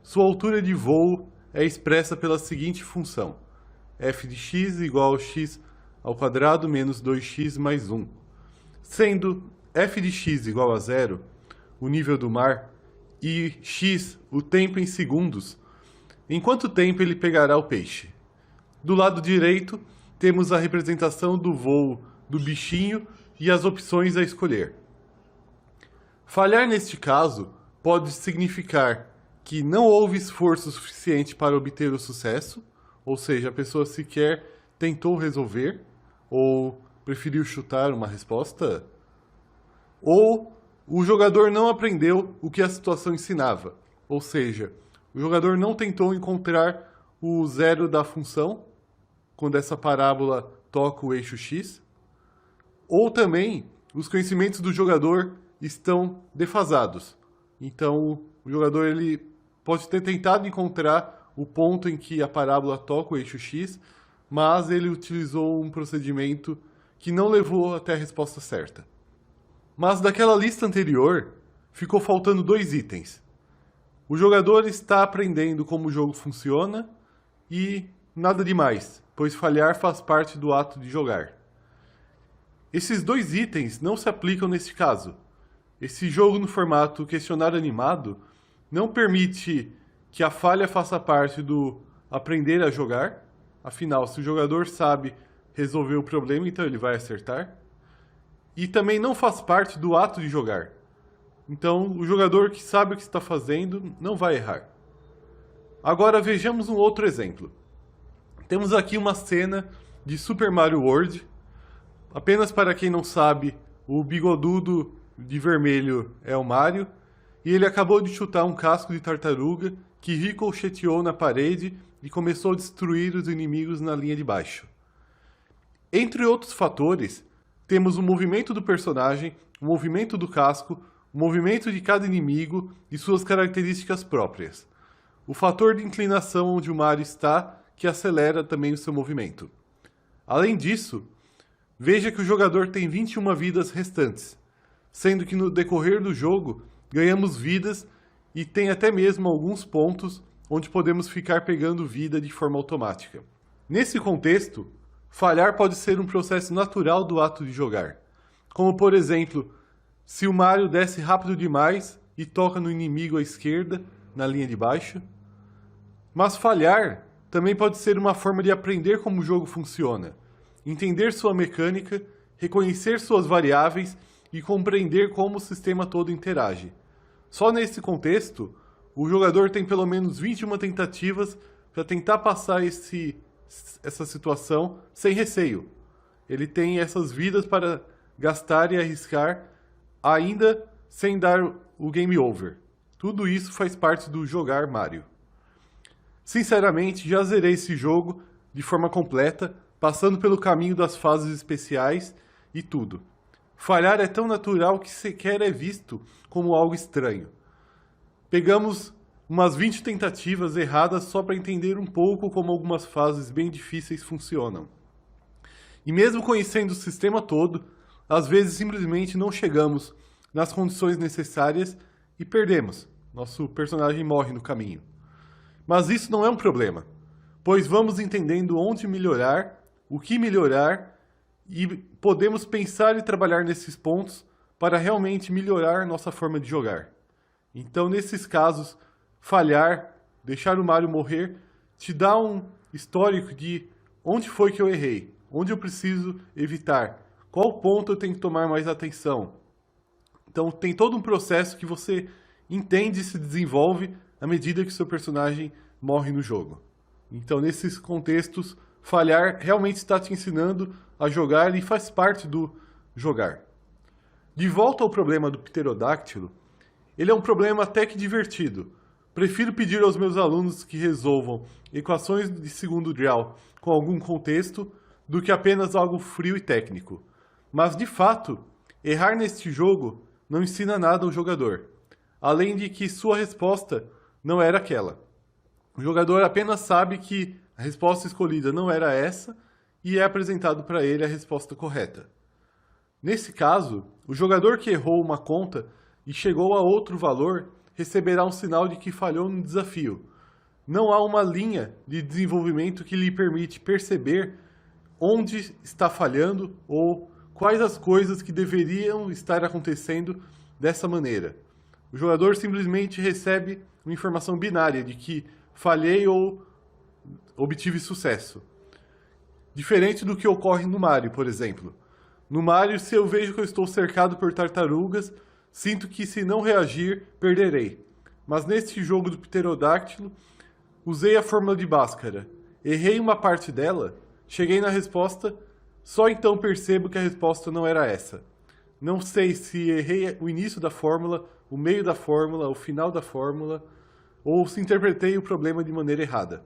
Sua altura de voo é expressa pela seguinte função: f de x igual a x ao quadrado menos 2x mais 1. Sendo f de x igual a 0, o nível do mar, e x, o tempo em segundos, em quanto tempo ele pegará o peixe? Do lado direito, temos a representação do voo do bichinho e as opções a escolher. Falhar neste caso pode significar que não houve esforço suficiente para obter o sucesso, ou seja, a pessoa sequer tentou resolver, ou preferiu chutar uma resposta, ou o jogador não aprendeu o que a situação ensinava, ou seja, o jogador não tentou encontrar o zero da função, quando essa parábola toca o eixo X, ou também os conhecimentos do jogador estão defasados. Então, o jogador ele pode ter tentado encontrar o ponto em que a parábola toca o eixo X, mas ele utilizou um procedimento que não levou até a resposta certa. Mas daquela lista anterior, ficou faltando 2 itens. O jogador está aprendendo como o jogo funciona e nada demais, pois falhar faz parte do ato de jogar. Esses 2 itens não se aplicam neste caso. Esse jogo no formato questionário animado não permite que a falha faça parte do aprender a jogar. Afinal, se o jogador sabe resolver o problema, então ele vai acertar. E também não faz parte do ato de jogar. Então, o jogador que sabe o que está fazendo não vai errar. Agora vejamos um outro exemplo. Temos aqui uma cena de Super Mario World. Apenas para quem não sabe, o bigodudo de vermelho é o Mario. E ele acabou de chutar um casco de tartaruga que ricocheteou na parede e começou a destruir os inimigos na linha de baixo. Entre outros fatores, temos o movimento do personagem, o movimento do casco, o movimento de cada inimigo e suas características próprias. O fator de inclinação onde o Mario está, que acelera também o seu movimento. Além disso, veja que o jogador tem 21 vidas restantes, sendo que no decorrer do jogo ganhamos vidas e tem até mesmo alguns pontos onde podemos ficar pegando vida de forma automática. Nesse contexto, falhar pode ser um processo natural do ato de jogar, como por exemplo, se o Mario desce rápido demais e toca no inimigo à esquerda, na linha de baixo. Mas falhar também pode ser uma forma de aprender como o jogo funciona, entender sua mecânica, reconhecer suas variáveis e compreender como o sistema todo interage. Só nesse contexto, o jogador tem pelo menos 21 tentativas para tentar passar essa situação sem receio. Ele tem essas vidas para gastar e arriscar, ainda sem dar o game over. Tudo isso faz parte do jogar Mario. Sinceramente, já zerei esse jogo de forma completa, passando pelo caminho das fases especiais e tudo. Falhar é tão natural que sequer é visto como algo estranho. Pegamos umas 20 tentativas erradas só para entender um pouco como algumas fases bem difíceis funcionam. E mesmo conhecendo o sistema todo, às vezes simplesmente não chegamos nas condições necessárias e perdemos. Nosso personagem morre no caminho. Mas isso não é um problema, pois vamos entendendo onde melhorar, o que melhorar e podemos pensar e trabalhar nesses pontos para realmente melhorar nossa forma de jogar. Então, nesses casos, falhar, deixar o Mario morrer, te dá um histórico de onde foi que eu errei, onde eu preciso evitar, qual ponto eu tenho que tomar mais atenção. Então, tem todo um processo que você entende e se desenvolve à medida que seu personagem morre no jogo. Então, nesses contextos, falhar realmente está te ensinando a jogar e faz parte do jogar. De volta ao problema do pterodáctilo, ele é um problema até que divertido. Prefiro pedir aos meus alunos que resolvam equações de segundo grau com algum contexto do que apenas algo frio e técnico. Mas, de fato, errar neste jogo não ensina nada ao jogador, além de que sua resposta não era aquela. O jogador apenas sabe que a resposta escolhida não era essa e é apresentado para ele a resposta correta. Nesse caso, o jogador que errou uma conta e chegou a outro valor receberá um sinal de que falhou no desafio. Não há uma linha de desenvolvimento que lhe permite perceber onde está falhando ou quais as coisas que deveriam estar acontecendo dessa maneira. O jogador simplesmente recebe uma informação binária de que falhei ou obtive sucesso. Diferente do que ocorre no Mario, por exemplo. No Mario, se eu vejo que eu estou cercado por tartarugas, sinto que se não reagir, perderei. Mas neste jogo do pterodáctilo, usei a fórmula de Bhaskara. Errei uma parte dela, cheguei na resposta, só então percebo que a resposta não era essa. Não sei se errei o início da fórmula, o meio da fórmula, o final da fórmula, ou se interpretei o problema de maneira errada.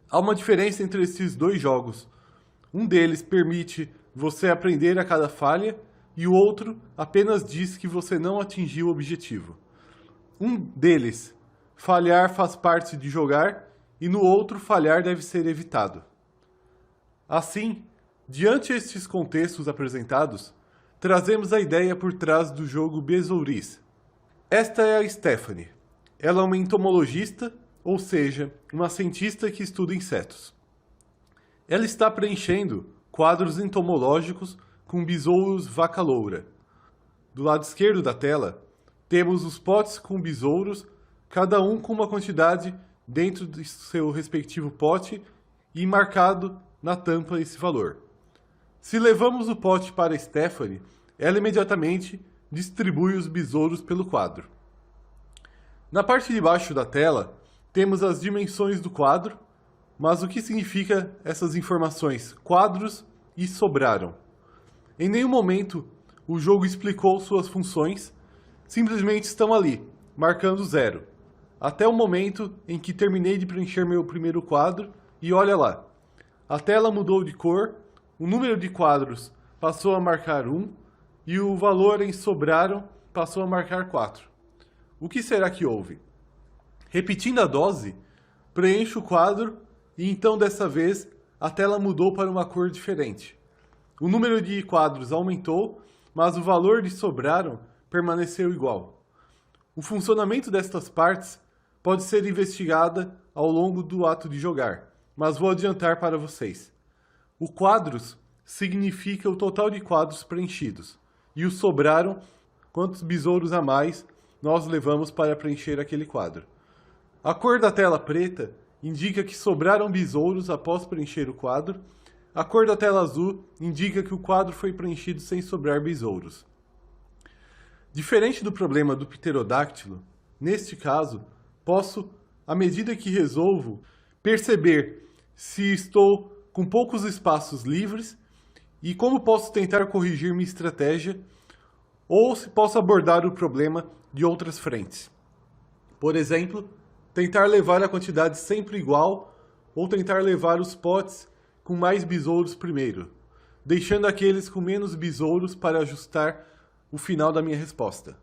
Há uma diferença entre esses dois jogos. Um deles permite você aprender a cada falha e o outro apenas diz que você não atingiu o objetivo. Um deles, falhar faz parte de jogar, e no outro, falhar deve ser evitado. Assim, diante estes contextos apresentados, trazemos a ideia por trás do jogo Besouris. Esta é a Stephanie. Ela é uma entomologista, ou seja, uma cientista que estuda insetos. Ela está preenchendo quadros entomológicos com besouros vaca-loura. Do lado esquerdo da tela, temos os potes com besouros, cada um com uma quantidade dentro de seu respectivo pote e marcado na tampa esse valor. Se levamos o pote para Stephanie, ela imediatamente distribui os besouros pelo quadro. Na parte de baixo da tela, temos as dimensões do quadro, mas o que significa essas informações quadros e sobraram? Em nenhum momento o jogo explicou suas funções, simplesmente estão ali, marcando 0. Até o momento em que terminei de preencher meu primeiro quadro e olha lá, a tela mudou de cor, o número de quadros passou a marcar 1 e o valor em sobraram passou a marcar 4. O que será que houve? Repetindo a dose, preencho o quadro e então dessa vez a tela mudou para uma cor diferente. O número de quadros aumentou, mas o valor de sobraram permaneceu igual. O funcionamento destas partes pode ser investigada ao longo do ato de jogar, mas vou adiantar para vocês. O quadros significa o total de quadros preenchidos, e o sobraram quantos besouros a mais nós levamos para preencher aquele quadro. A cor da tela preta indica que sobraram besouros após preencher o quadro. A cor da tela azul indica que o quadro foi preenchido sem sobrar besouros. Diferente do problema do pterodáctilo, neste caso, posso, à medida que resolvo, perceber se estou com poucos espaços livres e como posso tentar corrigir minha estratégia ou se posso abordar o problema de outras frentes. Por exemplo, tentar levar a quantidade sempre igual ou tentar levar os potes com mais besouros primeiro, deixando aqueles com menos besouros para ajustar o final da minha resposta.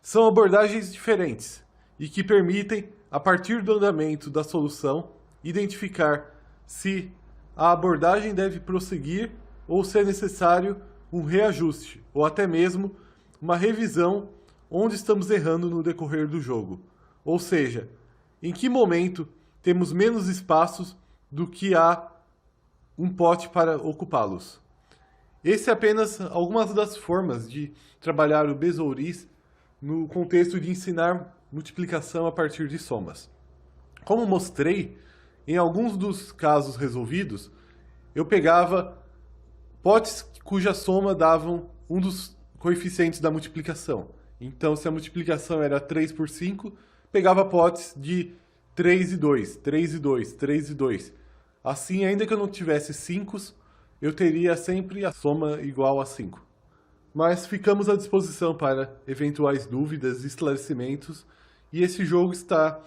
São abordagens diferentes e que permitem, a partir do andamento da solução, identificar se a abordagem deve prosseguir ou se é necessário um reajuste ou até mesmo uma revisão onde estamos errando no decorrer do jogo. Ou seja, em que momento temos menos espaços do que há um pote para ocupá-los. Esse é apenas algumas das formas de trabalhar o Besouris no contexto de ensinar multiplicação a partir de somas. Como mostrei, em alguns dos casos resolvidos, eu pegava potes cuja soma davam um dos coeficientes da multiplicação. Então, se a multiplicação era 3 por 5, pegava potes de 3 e 2, 3 e 2, 3 e 2. Assim, ainda que eu não tivesse 5, eu teria sempre a soma igual a 5. Mas ficamos à disposição para eventuais dúvidas e esclarecimentos, e esse jogo está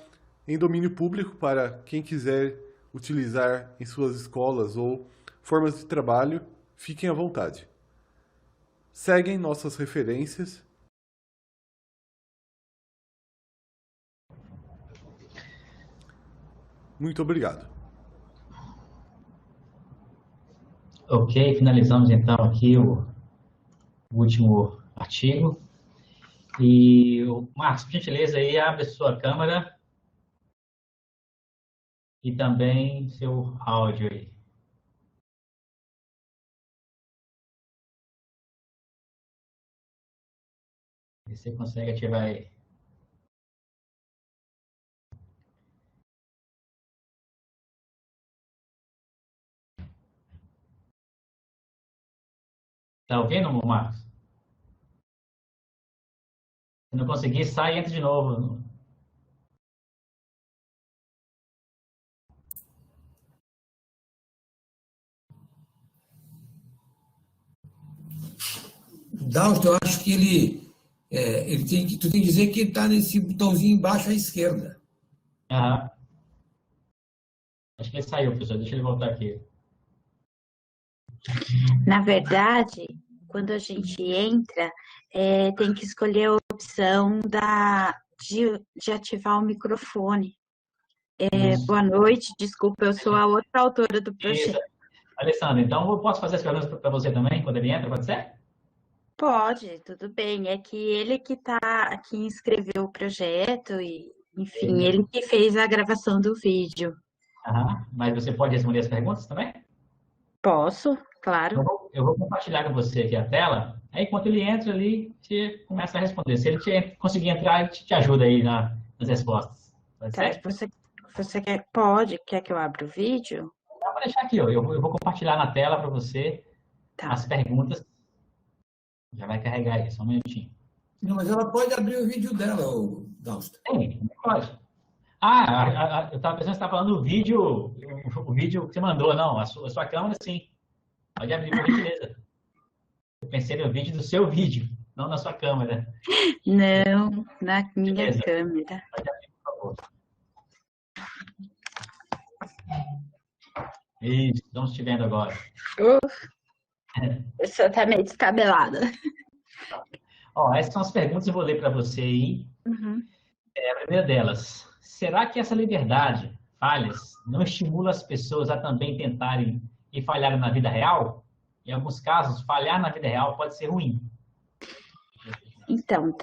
em domínio público para quem quiser utilizar em suas escolas ou formas de trabalho, fiquem à vontade. Seguem nossas referências. Muito obrigado. Ok, finalizamos então aqui o último artigo. E, Marcos, por gentileza, aí abre sua câmera e também seu áudio aí. E você consegue ativar aí. Tá ouvindo, Marcos? Se não conseguir, sai e entra de novo. Dausto, eu acho que tu tem que dizer que ele está nesse botãozinho embaixo à esquerda. Aham. Acho que ele saiu, professor. Deixa ele voltar aqui. Na verdade, quando a gente entra, tem que escolher a opção de ativar o microfone. Boa noite, desculpa, eu sou a outra autora do projeto. Isso. Alessandra, então eu posso fazer as perguntas para você também, quando ele entra, pode ser? Pode, tudo bem. É que ele que inscreveu o projeto e, enfim, ele que fez a gravação do vídeo. Mas você pode responder as perguntas também? Posso, claro. Eu vou compartilhar com você aqui a tela. Aí, enquanto ele entra ali, você começa a responder. Se ele conseguir entrar, ele te ajuda aí nas respostas. Pode ser? Você quer que eu abra o vídeo? Vou deixar aqui, ó. Eu vou compartilhar na tela para você as perguntas. Já vai carregar aí, só um minutinho. Não, mas ela pode abrir o vídeo dela, Dausto. Sim, pode. Eu estava pensando que você estava falando do vídeo, o vídeo que você mandou, não, a sua câmera, sim. Pode abrir, por gentileza. Eu pensei no vídeo do seu vídeo, não na sua câmera. Não, na minha câmera. Pode abrir, por favor. Isso, estamos te vendo agora. Eu sou tá meio descabelada. Essas são as perguntas que eu vou ler para você aí. A primeira delas, será que essa liberdade, falhas, não estimula as pessoas a também tentarem e falharem na vida real? Em alguns casos, falhar na vida real pode ser ruim. Então,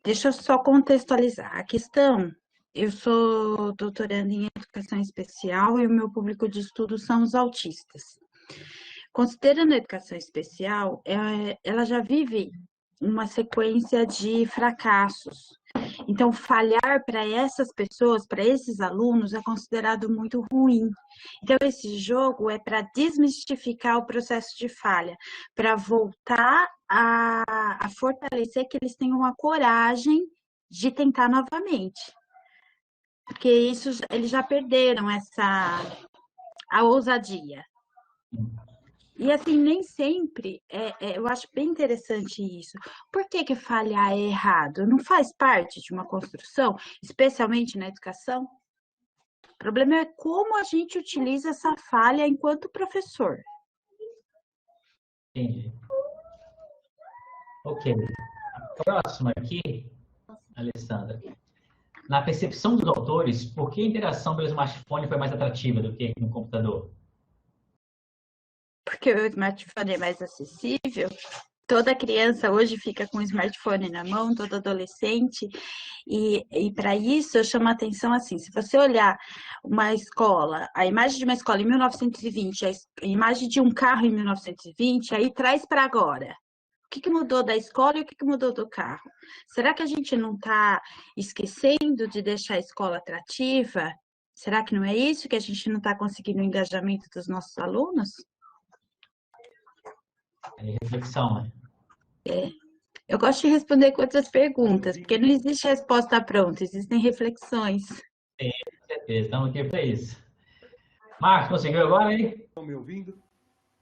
deixa eu só contextualizar. A questão, eu sou doutoranda em educação especial e o meu público de estudo são os autistas. Considerando a educação especial, ela já vive uma sequência de fracassos. Então, falhar para essas pessoas, para esses alunos, é considerado muito ruim. Então, esse jogo é para desmistificar o processo de falha, para voltar a fortalecer que eles tenham a coragem de tentar novamente. Porque eles já perderam a ousadia. E assim, nem sempre, eu acho bem interessante isso. Por que falhar é errado? Não faz parte de uma construção, especialmente na educação? O problema é como a gente utiliza essa falha enquanto professor. Entendi. Ok. Próximo aqui, Alessandra. Na percepção dos autores, por que a interação pelo smartphone foi mais atrativa do que no computador? Porque o smartphone é mais acessível. Toda criança hoje fica com o smartphone na mão, todo adolescente. E para isso eu chamo a atenção assim, se você olhar uma escola, a imagem de uma escola em 1920, a imagem de um carro em 1920, aí traz para agora. O que mudou da escola e o que mudou do carro? Será que a gente não está esquecendo de deixar a escola atrativa? Será que não é isso que a gente não está conseguindo o engajamento dos nossos alunos? Reflexão, né? Eu gosto de responder com outras perguntas, porque não existe resposta pronta, existem reflexões. Sim, com certeza, estamos aqui para isso. Marcos, conseguiu agora aí? Estão me ouvindo?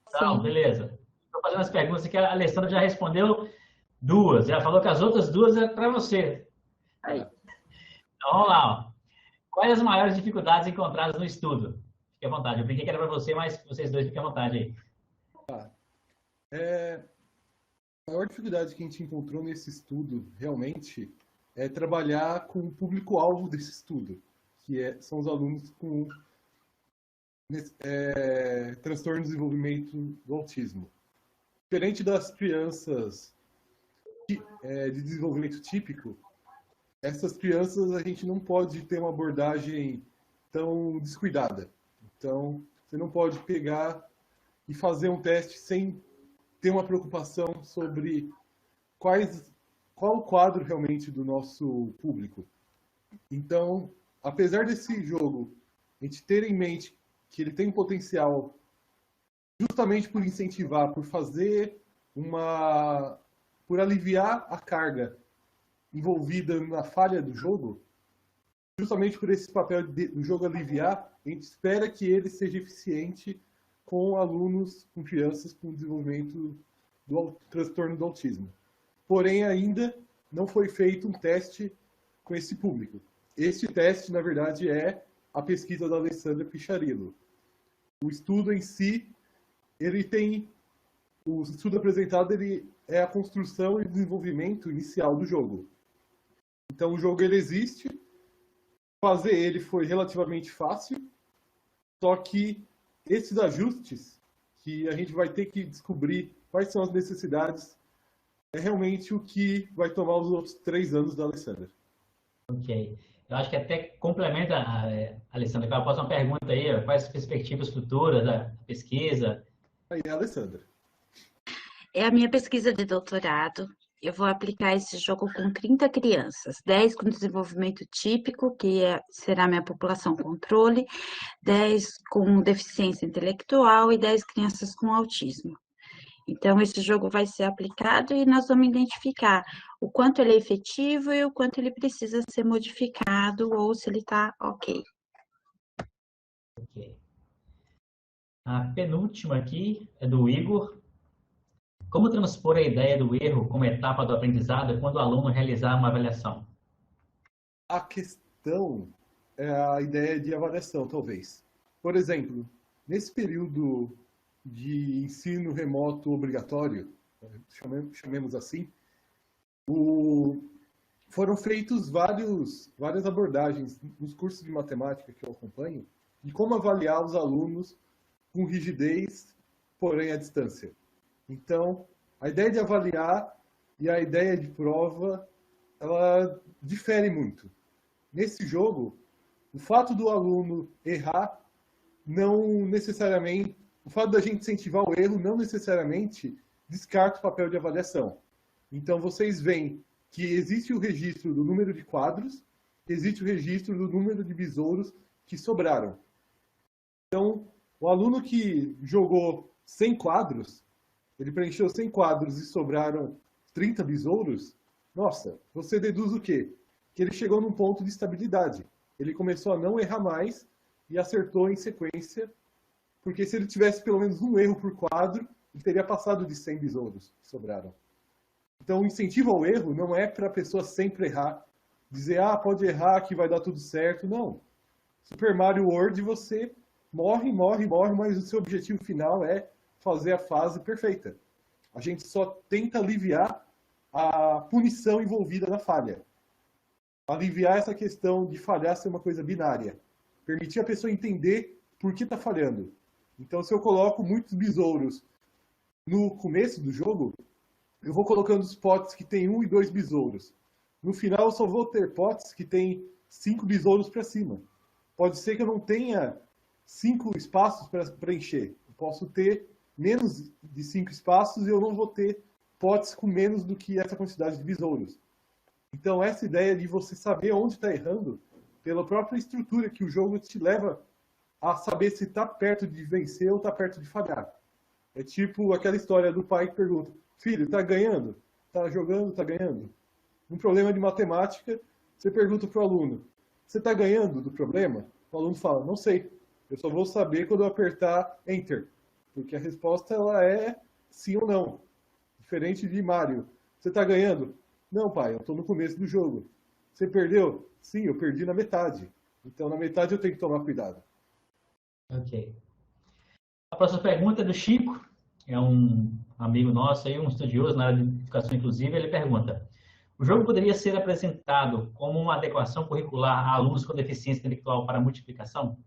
Então, beleza. Estou fazendo as perguntas que a Alessandra já respondeu duas. Ela falou que as outras duas é para você. Aí. Então, vamos lá. Ó. Quais as maiores dificuldades encontradas no estudo? Fique à vontade. Eu brinquei que era para você, mas vocês dois fiquem à vontade aí. A maior dificuldade que a gente encontrou nesse estudo, realmente, é trabalhar com o público-alvo desse estudo, que são os alunos com transtorno de desenvolvimento do autismo. Diferente das crianças de desenvolvimento típico, essas crianças a gente não pode ter uma abordagem tão descuidada. Então, você não pode pegar e fazer um teste sem ter uma preocupação sobre qual o quadro realmente do nosso público. Então, apesar desse jogo, a gente ter em mente que ele tem um potencial justamente por incentivar, por fazer por aliviar a carga envolvida na falha do jogo, justamente por esse papel do jogo aliviar, a gente espera que ele seja eficiente com alunos, com crianças com desenvolvimento do transtorno do autismo. Porém, ainda não foi feito um teste com esse público. Este teste, na verdade, é a pesquisa da Alessandra Picharillo. O estudo em si, ele tem o estudo apresentado ele é a construção e desenvolvimento inicial do jogo. Então o jogo ele existe, fazer ele foi relativamente fácil, só que esses ajustes que a gente vai ter que descobrir quais são as necessidades é realmente o que vai tomar os outros 3 anos da Alessandra. Ok. Eu acho que até complementa, Alessandra, que eu posso uma pergunta aí, quais as perspectivas futuras da pesquisa? Aí, Alessandra. É a minha pesquisa de doutorado. Eu vou aplicar esse jogo com 30 crianças, 10 com desenvolvimento típico, que será minha população controle, 10 com deficiência intelectual e 10 crianças com autismo. Então, esse jogo vai ser aplicado e nós vamos identificar o quanto ele é efetivo e o quanto ele precisa ser modificado ou se ele está ok. Ok. A penúltima aqui é do Igor. Como transpor a ideia do erro como etapa do aprendizado quando o aluno realizar uma avaliação? A questão é a ideia de avaliação, talvez. Por exemplo, nesse período de ensino remoto obrigatório, chamemos assim, foram feitos várias abordagens nos cursos de matemática que eu acompanho de como avaliar os alunos com rigidez, porém à distância. Então, a ideia de avaliar e a ideia de prova, ela difere muito. Nesse jogo, o fato do aluno errar não necessariamente, o fato da gente incentivar o erro não necessariamente descarta o papel de avaliação. Então, vocês veem que existe o registro do número de quadros, existe o registro do número de besouros que sobraram. Então, o aluno que jogou 100 quadros, ele preencheu 100 quadros e sobraram 30 besouros, nossa, você deduz o quê? Que ele chegou num ponto de estabilidade. Ele começou a não errar mais e acertou em sequência, porque se ele tivesse pelo menos um erro por quadro, ele teria passado de 100 besouros que sobraram. Então, o incentivo ao erro não é para a pessoa sempre errar, dizer, pode errar que vai dar tudo certo. Não. Super Mario World, você morre, mas o seu objetivo final é fazer a fase perfeita. A gente só tenta aliviar a punição envolvida na falha. Aliviar essa questão de falhar ser uma coisa binária. Permitir a pessoa entender por que está falhando. Então, se eu coloco muitos besouros no começo do jogo, eu vou colocando os potes que tem 1 e 2 besouros. No final, eu só vou ter potes que tem 5 besouros para cima. Pode ser que eu não tenha 5 espaços para preencher. Eu posso ter menos de 5 espaços e eu não vou ter potes com menos do que essa quantidade de besouros. Então, essa ideia de você saber onde está errando, pela própria estrutura que o jogo te leva a saber se está perto de vencer ou está perto de falhar. É tipo aquela história do pai que pergunta, filho, está ganhando? Está jogando? Está ganhando? Um problema de matemática, você pergunta para o aluno, você está ganhando do problema? O aluno fala, não sei, eu só vou saber quando eu apertar Enter, porque a resposta ela é sim ou não. Diferente de Mario. Você está ganhando? Não, pai, eu estou no começo do jogo. Você perdeu? Sim, eu perdi na metade. Então, na metade eu tenho que tomar cuidado. Ok. A próxima pergunta é do Chico, é um amigo nosso, aí, um estudioso na área de educação inclusiva. Ele pergunta, o jogo poderia ser apresentado como uma adequação curricular a alunos com deficiência intelectual para multiplicação?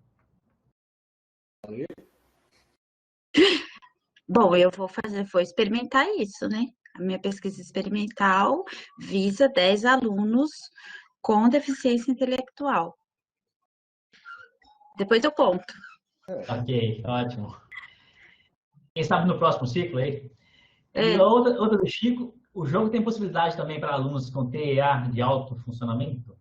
Bom, eu vou experimentar isso, né? A minha pesquisa experimental visa 10 alunos com deficiência intelectual. Depois eu conto. Ok, ótimo. Quem sabe no próximo ciclo aí? É. E outra do Chico, o jogo tem possibilidade também para alunos com TEA de alto funcionamento?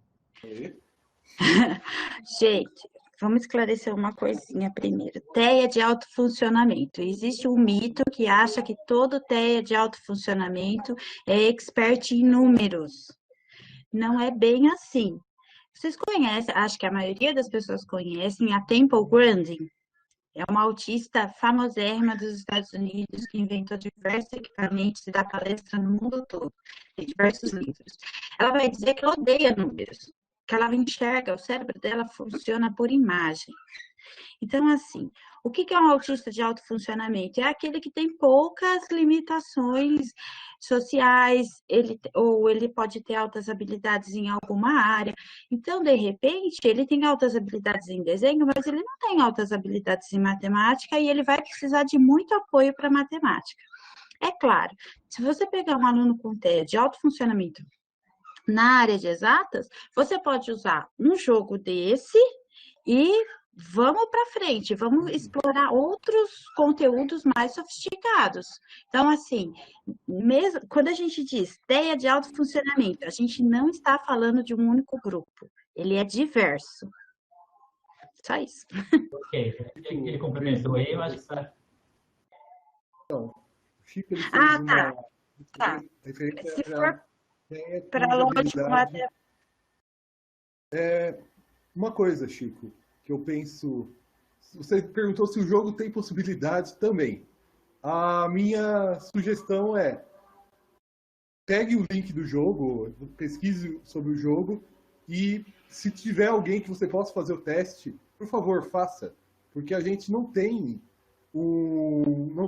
Gente, vamos esclarecer uma coisinha primeiro. TEA de alto funcionamento. Existe um mito que acha que todo TEA de alto funcionamento é expert em números. Não é bem assim. Vocês conhecem, acho que a maioria das pessoas conhecem a Temple Grandin. É uma autista famosérrima dos Estados Unidos que inventou diversos equipamentos e dá palestra no mundo todo. Tem diversos livros. Ela vai dizer que ela odeia números, que ela enxerga, o cérebro dela funciona por imagem. Então, assim, o que é um autista de alto funcionamento? É aquele que tem poucas limitações sociais, ou ele pode ter altas habilidades em alguma área. Então, de repente, ele tem altas habilidades em desenho, mas ele não tem altas habilidades em matemática e ele vai precisar de muito apoio para matemática. É claro, se você pegar um aluno com TEA de alto funcionamento na área de exatas, você pode usar um jogo desse e vamos para frente, vamos explorar outros conteúdos mais sofisticados. Então, assim, mesmo quando a gente diz TEA de alto funcionamento, a gente não está falando de um único grupo, ele é diverso. Só isso. Ok, ele complementou aí, eu acho que tá. Então, o Chico, ele fez tá. referência se for para lógico, uma coisa, Chico, que eu penso... Você perguntou se o jogo tem possibilidade também. A minha sugestão é: pegue o link do jogo, pesquise sobre o jogo, e se tiver alguém que você possa fazer o teste, por favor, faça. Porque a gente não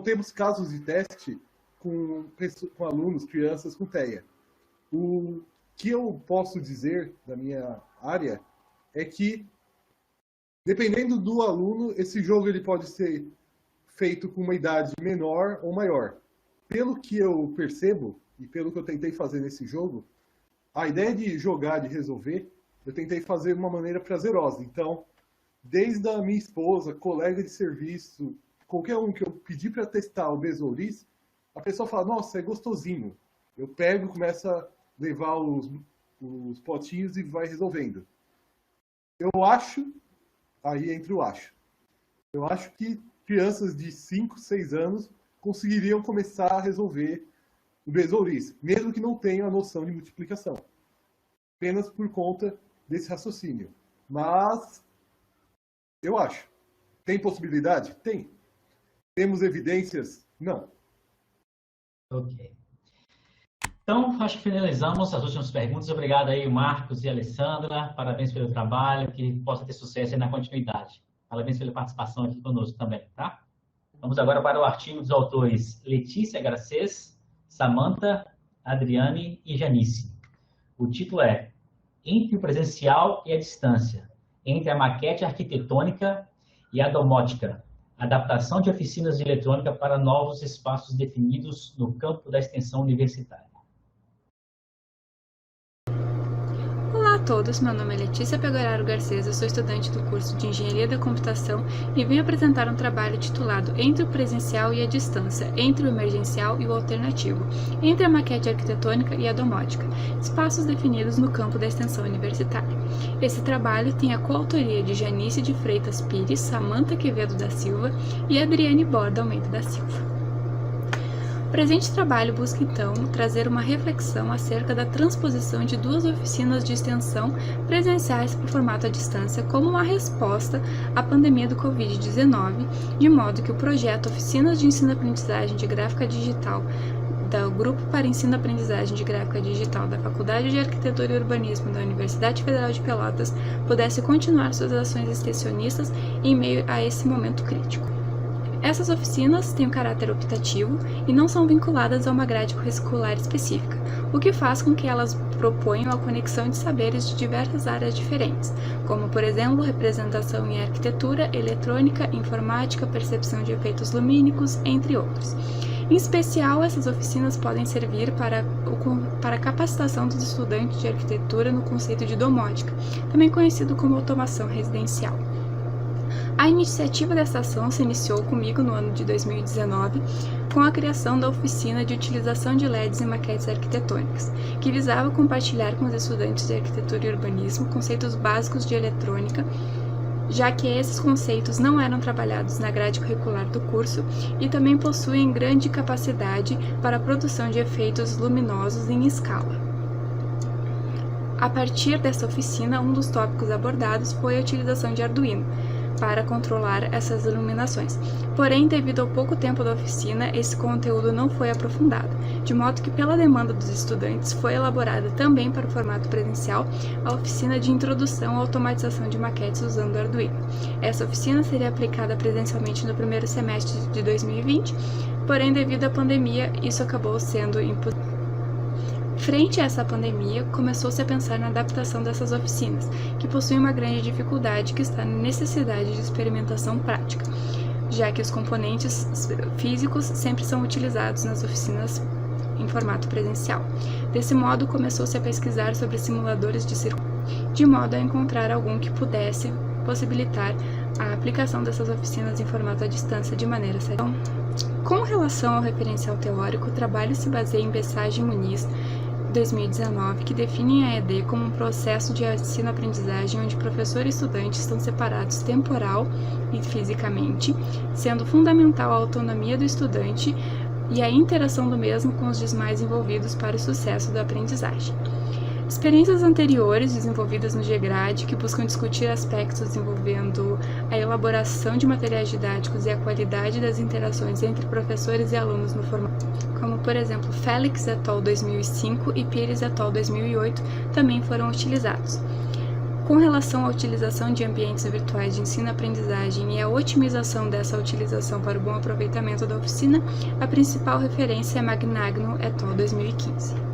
temos casos de teste com alunos, crianças com TEA. O que eu posso dizer da minha área é que, dependendo do aluno, esse jogo ele pode ser feito com uma idade menor ou maior. Pelo que eu percebo, e pelo que eu tentei fazer nesse jogo, a ideia de jogar, de resolver, eu tentei fazer de uma maneira prazerosa. Então, desde a minha esposa, colega de serviço, qualquer um que eu pedi para testar o Besouris, a pessoa fala: nossa, é gostosinho. Eu pego e começo a levar os potinhos e vai resolvendo. Eu acho, aí entra o acho. Eu acho que crianças de 5, 6 anos conseguiriam começar a resolver o Besouris, mesmo que não tenham a noção de multiplicação. Apenas por conta desse raciocínio. Mas, eu acho. Tem possibilidade? Tem. Temos evidências? Não. Ok. Então, acho que finalizamos as últimas perguntas. Obrigado aí, Marcos e Alessandra. Parabéns pelo trabalho, que possa ter sucesso aí na continuidade. Parabéns pela participação aqui conosco também, tá? Vamos agora para o artigo dos autores Letícia Garcês, Samantha, Adriane e Janice. O título é Entre o presencial e a distância, entre a maquete arquitetônica e a domótica, adaptação de oficinas de eletrônica para novos espaços definidos no campo da extensão universitária. Olá a todos, meu nome é Letícia Pegoraro Garcês, eu sou estudante do curso de Engenharia da Computação e vim apresentar um trabalho titulado Entre o presencial e a distância, entre o emergencial e o alternativo, entre a maquete arquitetônica e a domótica, espaços definidos no campo da extensão universitária. Esse trabalho tem a coautoria de Janice de Freitas Pires, Samantha Quevedo da Silva e Adriane Borda Almeida da Silva. O presente trabalho busca, então, trazer uma reflexão acerca da transposição de duas oficinas de extensão presenciais para o formato à distância como uma resposta à pandemia do Covid-19, de modo que o projeto Oficinas de Ensino-Aprendizagem de Gráfica Digital do Grupo para Ensino-Aprendizagem de Gráfica Digital da Faculdade de Arquitetura e Urbanismo da Universidade Federal de Pelotas pudesse continuar suas ações extensionistas em meio a esse momento crítico. Essas oficinas têm um caráter optativo e não são vinculadas a uma grade curricular específica, o que faz com que elas proponham a conexão de saberes de diversas áreas diferentes, como, por exemplo, representação em arquitetura, eletrônica, informática, percepção de efeitos lumínicos, entre outros. Em especial, essas oficinas podem servir para a capacitação dos estudantes de arquitetura no conceito de domótica, também conhecido como automação residencial. A iniciativa dessa ação se iniciou comigo no ano de 2019, com a criação da oficina de utilização de LEDs em maquetes arquitetônicas, que visava compartilhar com os estudantes de arquitetura e urbanismo conceitos básicos de eletrônica, já que esses conceitos não eram trabalhados na grade curricular do curso e também possuem grande capacidade para a produção de efeitos luminosos em escala. A partir dessa oficina, um dos tópicos abordados foi a utilização de Arduino, para controlar essas iluminações. Porém, devido ao pouco tempo da oficina, esse conteúdo não foi aprofundado, de modo que, pela demanda dos estudantes, foi elaborada também para o formato presencial a oficina de introdução à automatização de maquetes usando Arduino. Essa oficina seria aplicada presencialmente no primeiro semestre de 2020, porém, devido à pandemia, isso acabou sendo impossível. Frente a essa pandemia, começou-se a pensar na adaptação dessas oficinas, que possuem uma grande dificuldade que está na necessidade de experimentação prática, já que os componentes físicos sempre são utilizados nas oficinas em formato presencial. Desse modo, começou-se a pesquisar sobre simuladores de circuito, de modo a encontrar algum que pudesse possibilitar a aplicação dessas oficinas em formato à distância de maneira séria. Com relação ao referencial teórico, o trabalho se baseia em Bessage e Muniz, 2019, que definem a EAD como um processo de ensino-aprendizagem onde professor e estudante estão separados temporal e fisicamente, sendo fundamental a autonomia do estudante e a interação do mesmo com os demais envolvidos para o sucesso da aprendizagem. Experiências anteriores desenvolvidas no GEGRAD, que buscam discutir aspectos envolvendo a elaboração de materiais didáticos e a qualidade das interações entre professores e alunos no formato, como por exemplo Félix et al. 2005 e Pires et al. 2008, também foram utilizados. Com relação à utilização de ambientes virtuais de ensino-aprendizagem e a otimização dessa utilização para o bom aproveitamento da oficina, a principal referência é Magnagno et al. 2015.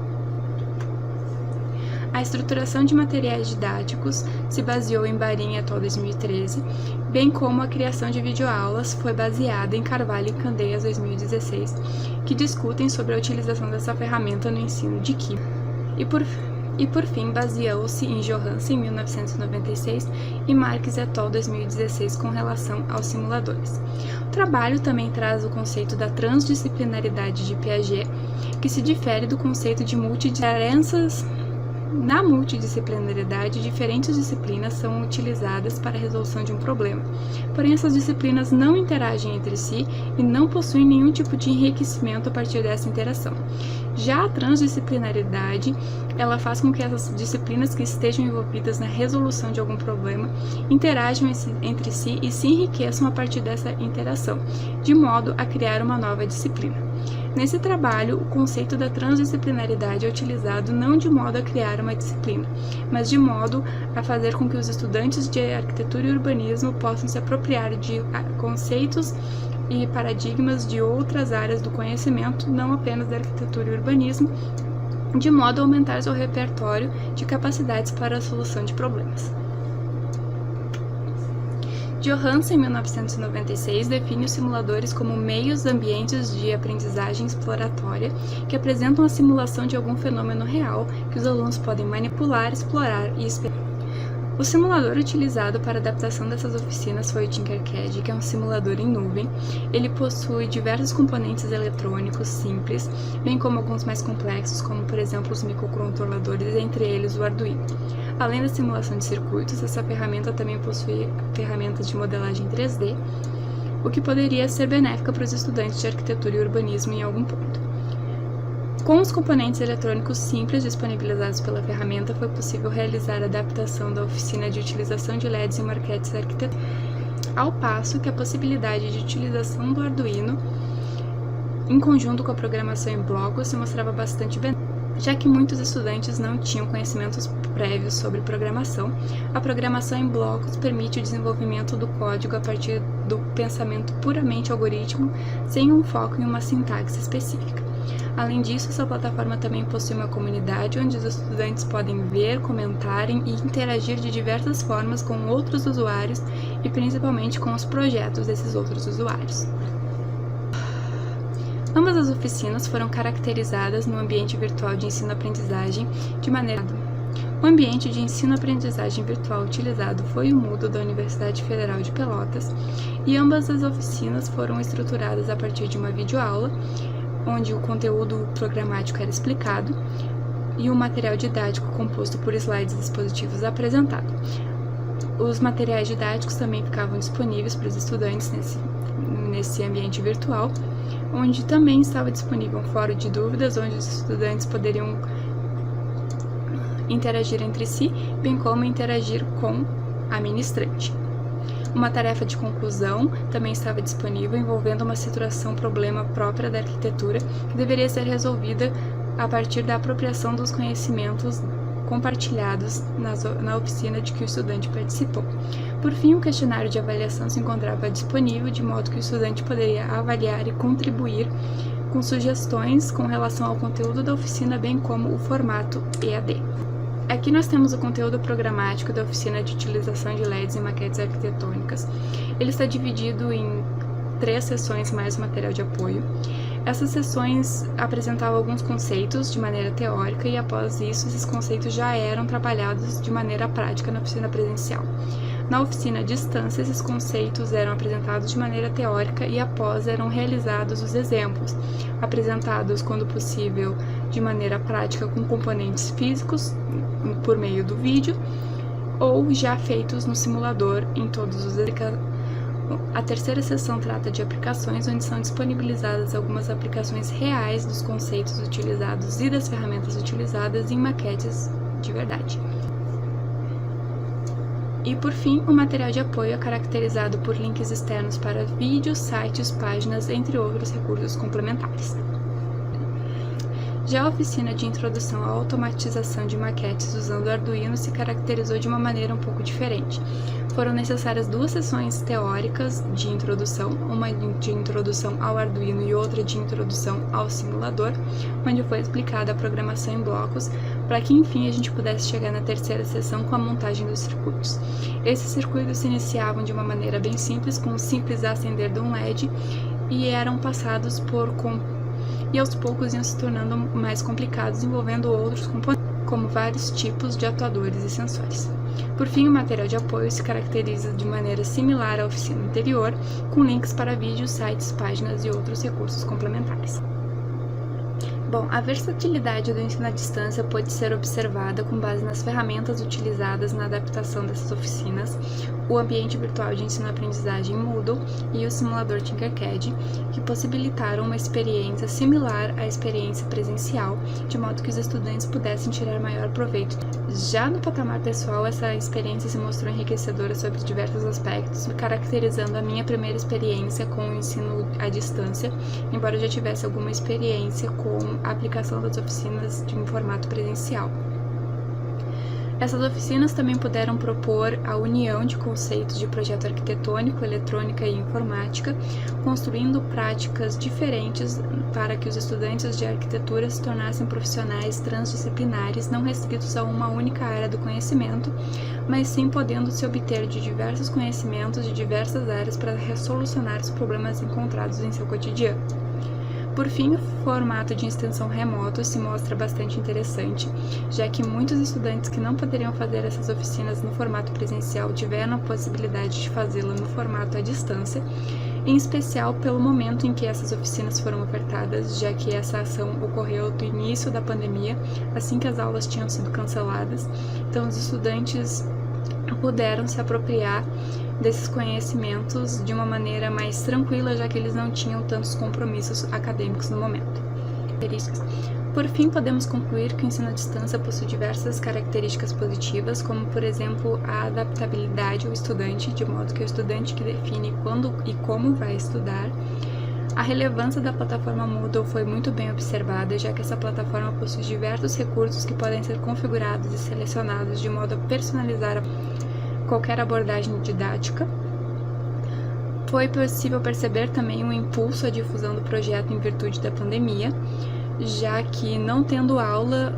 A estruturação de materiais didáticos se baseou em Barin et al. 2013, bem como a criação de videoaulas foi baseada em Carvalho e Candeias 2016, que discutem sobre a utilização dessa ferramenta no ensino de química. E por fim, baseou-se em Johansen, 1996, e Marques et al. 2016 com relação aos simuladores. O trabalho também traz o conceito da transdisciplinaridade de Piaget, que se difere do conceito de multidisciplinaridade. Na multidisciplinaridade, diferentes disciplinas são utilizadas para a resolução de um problema, porém essas disciplinas não interagem entre si e não possuem nenhum tipo de enriquecimento a partir dessa interação. Já a transdisciplinaridade, ela faz com que essas disciplinas que estejam envolvidas na resolução de algum problema interajam entre si e se enriqueçam a partir dessa interação, de modo a criar uma nova disciplina. Nesse trabalho, o conceito da transdisciplinaridade é utilizado não de modo a criar uma disciplina, mas de modo a fazer com que os estudantes de arquitetura e urbanismo possam se apropriar de conceitos e paradigmas de outras áreas do conhecimento, não apenas da arquitetura e urbanismo, de modo a aumentar seu repertório de capacidades para a solução de problemas. Johansen, em 1996, define os simuladores como meios ambientes de aprendizagem exploratória que apresentam a simulação de algum fenômeno real que os alunos podem manipular, explorar e experimentar. O simulador utilizado para a adaptação dessas oficinas foi o Tinkercad, que é um simulador em nuvem. Ele possui diversos componentes eletrônicos simples, bem como alguns mais complexos, como por exemplo os microcontroladores, entre eles o Arduino. Além da simulação de circuitos, essa ferramenta também possui ferramentas de modelagem 3D, o que poderia ser benéfica para os estudantes de arquitetura e urbanismo em algum ponto. Com os componentes eletrônicos simples disponibilizados pela ferramenta, foi possível realizar a adaptação da oficina de utilização de LEDs e maquetes arquitetônicas, ao passo que a possibilidade de utilização do Arduino em conjunto com a programação em blocos se mostrava bastante benéfica. Já que muitos estudantes não tinham conhecimentos prévios sobre programação, a programação em blocos permite o desenvolvimento do código a partir do pensamento puramente algoritmo, sem um foco em uma sintaxe específica. Além disso, essa plataforma também possui uma comunidade onde os estudantes podem ver, comentarem e interagir de diversas formas com outros usuários e principalmente com os projetos desses outros usuários. Ambas as oficinas foram caracterizadas no ambiente virtual de ensino-aprendizagem de maneira... O ambiente de ensino-aprendizagem virtual utilizado foi o Moodle da Universidade Federal de Pelotas e ambas as oficinas foram estruturadas a partir de uma videoaula, onde o conteúdo programático era explicado e o material didático composto por slides e dispositivos apresentado. Os materiais didáticos também ficavam disponíveis para os estudantes nesse ambiente virtual, onde também estava disponível um fórum de dúvidas, onde os estudantes poderiam interagir entre si, bem como interagir com a ministrante. Uma tarefa de conclusão também estava disponível, envolvendo uma problema própria da arquitetura, que deveria ser resolvida a partir da apropriação dos conhecimentos compartilhados na oficina de que o estudante participou. Por fim, um questionário de avaliação se encontrava disponível, de modo que o estudante poderia avaliar e contribuir com sugestões com relação ao conteúdo da oficina, bem como o formato EAD. Aqui nós temos o conteúdo programático da oficina de utilização de LEDs em maquetes arquitetônicas. Ele está dividido em 3 sessões mais material de apoio. Essas sessões apresentavam alguns conceitos de maneira teórica e, após isso, esses conceitos já eram trabalhados de maneira prática na oficina presencial. Na oficina à distância, esses conceitos eram apresentados de maneira teórica e, após, eram realizados os exemplos, apresentados, quando possível, de maneira prática com componentes físicos por meio do vídeo, ou já feitos no simulador em todos os A terceira sessão trata de aplicações, onde são disponibilizadas algumas aplicações reais dos conceitos utilizados e das ferramentas utilizadas em maquetes de verdade. E, por fim, o material de apoio é caracterizado por links externos para vídeos, sites, páginas, entre outros recursos complementares. Já a oficina de introdução à automatização de maquetes usando Arduino se caracterizou de uma maneira um pouco diferente. Foram necessárias 2 sessões teóricas de introdução, uma de introdução ao Arduino e outra de introdução ao simulador, onde foi explicada a programação em blocos, para que enfim a gente pudesse chegar na terceira sessão com a montagem dos circuitos. Esses circuitos se iniciavam de uma maneira bem simples, com um simples acender de um LED, e eram passados e aos poucos iam se tornando mais complicados, envolvendo outros componentes, como vários tipos de atuadores e sensores. Por fim, o material de apoio se caracteriza de maneira similar à oficina anterior, com links para vídeos, sites, páginas e outros recursos complementares. Bom, a versatilidade do ensino à distância pode ser observada com base nas ferramentas utilizadas na adaptação dessas oficinas, o ambiente virtual de ensino-aprendizagem Moodle e o simulador Tinkercad, que possibilitaram uma experiência similar à experiência presencial, de modo que os estudantes pudessem tirar maior proveito. Já no patamar pessoal, essa experiência se mostrou enriquecedora sobre diversos aspectos, caracterizando a minha primeira experiência com o ensino à distância, embora eu já tivesse alguma experiência com a aplicação das oficinas de um formato presencial. Essas oficinas também puderam propor a união de conceitos de projeto arquitetônico, eletrônica e informática, construindo práticas diferentes para que os estudantes de arquitetura se tornassem profissionais transdisciplinares, não restritos a uma única área do conhecimento, mas sim podendo se obter de diversos conhecimentos de diversas áreas para resolucionar os problemas encontrados em seu cotidiano. Por fim, o formato de extensão remoto se mostra bastante interessante, já que muitos estudantes que não poderiam fazer essas oficinas no formato presencial tiveram a possibilidade de fazê-la no formato à distância, em especial pelo momento em que essas oficinas foram ofertadas, já que essa ação ocorreu do início da pandemia, assim que as aulas tinham sido canceladas. Então, os estudantes puderam se apropriar desses conhecimentos de uma maneira mais tranquila, já que eles não tinham tantos compromissos acadêmicos no momento. Por fim, podemos concluir que o ensino à distância possui diversas características positivas, como, por exemplo, a adaptabilidade ao estudante, de modo que é o estudante que define quando e como vai estudar. A relevância da plataforma Moodle foi muito bem observada, já que essa plataforma possui diversos recursos que podem ser configurados e selecionados de modo a personalizar qualquer abordagem didática. Foi possível perceber também um impulso à difusão do projeto em virtude da pandemia, já que, não tendo aula,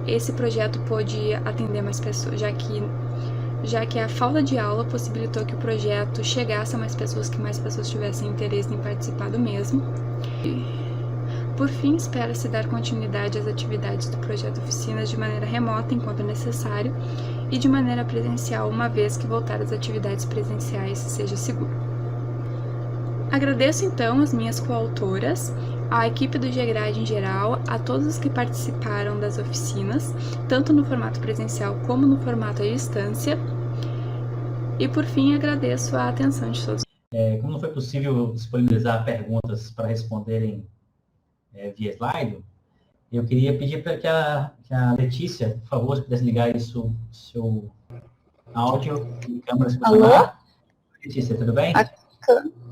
esse projeto pôde atender mais pessoas, já que a falta de aula possibilitou que o projeto chegasse a mais pessoas, que mais pessoas tivessem interesse em participar do mesmo. Por fim, espera-se dar continuidade às atividades do projeto Oficinas de maneira remota, enquanto necessário, e de maneira presencial, uma vez que voltar às atividades presenciais seja seguro. Agradeço, então, as minhas coautoras, à equipe do GEGRAD em geral, a todos os que participaram das oficinas, tanto no formato presencial como no formato à distância. E, por fim, agradeço a atenção de todos. Como não foi possível disponibilizar perguntas para responderem via slide, eu queria pedir para que a Letícia, por favor, se pudesse ligar isso, seu áudio e câmera. Alô? Letícia, tudo bem?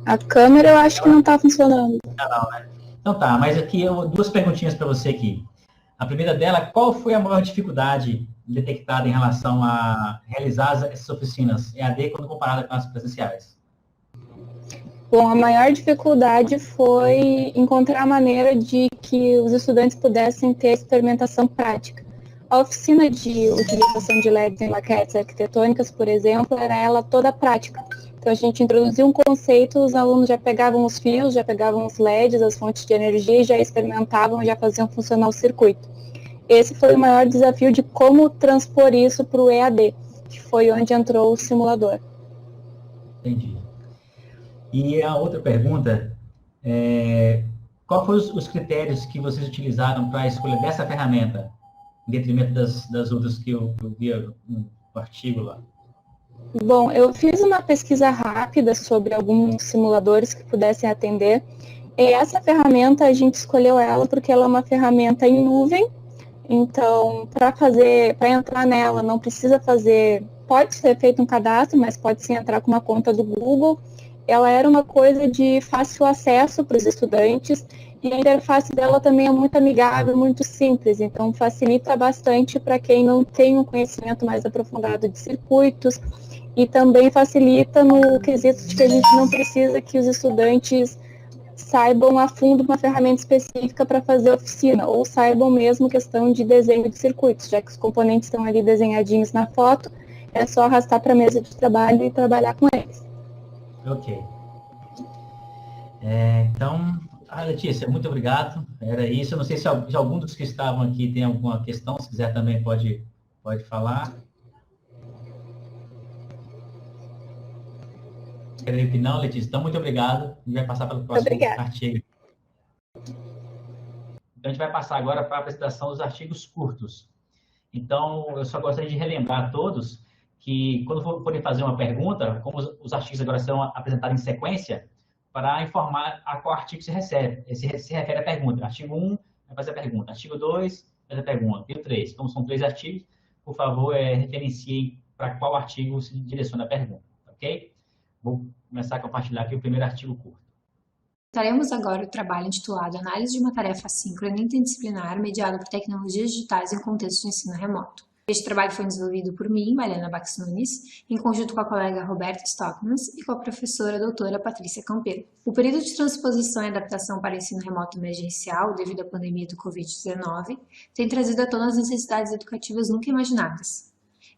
A câmera eu acho que não está funcionando. Não, né? Então tá, mas aqui duas perguntinhas para você aqui. A primeira dela, qual foi a maior dificuldade detectada em relação a realizar essas oficinas EAD quando comparada com as presenciais? Bom, a maior dificuldade foi encontrar a maneira de que os estudantes pudessem ter experimentação prática. A oficina de utilização de LEDs em maquetes arquitetônicas, por exemplo, era ela toda prática. Então, a gente introduziu um conceito, os alunos já pegavam os fios, já pegavam os LEDs, as fontes de energia, e já experimentavam, já faziam funcionar o circuito. Esse foi o maior desafio de como transpor isso para o EAD, que foi onde entrou o simulador. Entendi. E a outra pergunta, qual foram os critérios que vocês utilizaram para a escolha dessa ferramenta, em detrimento das outras que eu vi no artigo lá? Bom, eu fiz uma pesquisa rápida sobre alguns simuladores que pudessem atender. E essa ferramenta, a gente escolheu ela porque ela é uma ferramenta em nuvem. Então, para entrar nela, não precisa pode ser feito um cadastro, mas pode sim entrar com uma conta do Google. Ela era uma coisa de fácil acesso para os estudantes e a interface dela também é muito amigável, muito simples, então facilita bastante para quem não tem um conhecimento mais aprofundado de circuitos e também facilita no quesito de que a gente não precisa que os estudantes saibam a fundo uma ferramenta específica para fazer a oficina, ou saibam mesmo questão de desenho de circuitos, já que os componentes estão ali desenhadinhos na foto, é só arrastar para a mesa de trabalho e trabalhar com eles. Ok. Então, Letícia, muito obrigado. Era isso. Eu não sei se algum dos que estavam aqui tem alguma questão, se quiser também pode falar. Creio que não, Letícia. Então, muito obrigado. A gente vai passar pelo próximo artigo. Então, a gente vai passar agora para a apresentação dos artigos curtos. Então, eu só gostaria de relembrar a todos que, quando forem fazer uma pergunta, como os artigos agora serão apresentados em sequência, para informar a qual artigo se refere à pergunta. Artigo 1 vai fazer a pergunta. Artigo 2 vai fazer a pergunta. E o 3. Como são 3 artigos, por favor, referencie para qual artigo se direciona a pergunta. Ok? Vou começar a compartilhar aqui o primeiro artigo curto. Faremos agora o trabalho intitulado Análise de uma tarefa assíncrona interdisciplinar mediada por tecnologias digitais em contexto de ensino remoto. Este trabalho foi desenvolvido por mim, Mariana Bax Nunes, em conjunto com a colega Roberta Stockmans e com a professora doutora Patrícia Campelo. O período de transposição e adaptação para o ensino remoto emergencial, devido à pandemia do Covid-19, tem trazido à tona as necessidades educativas nunca imaginadas.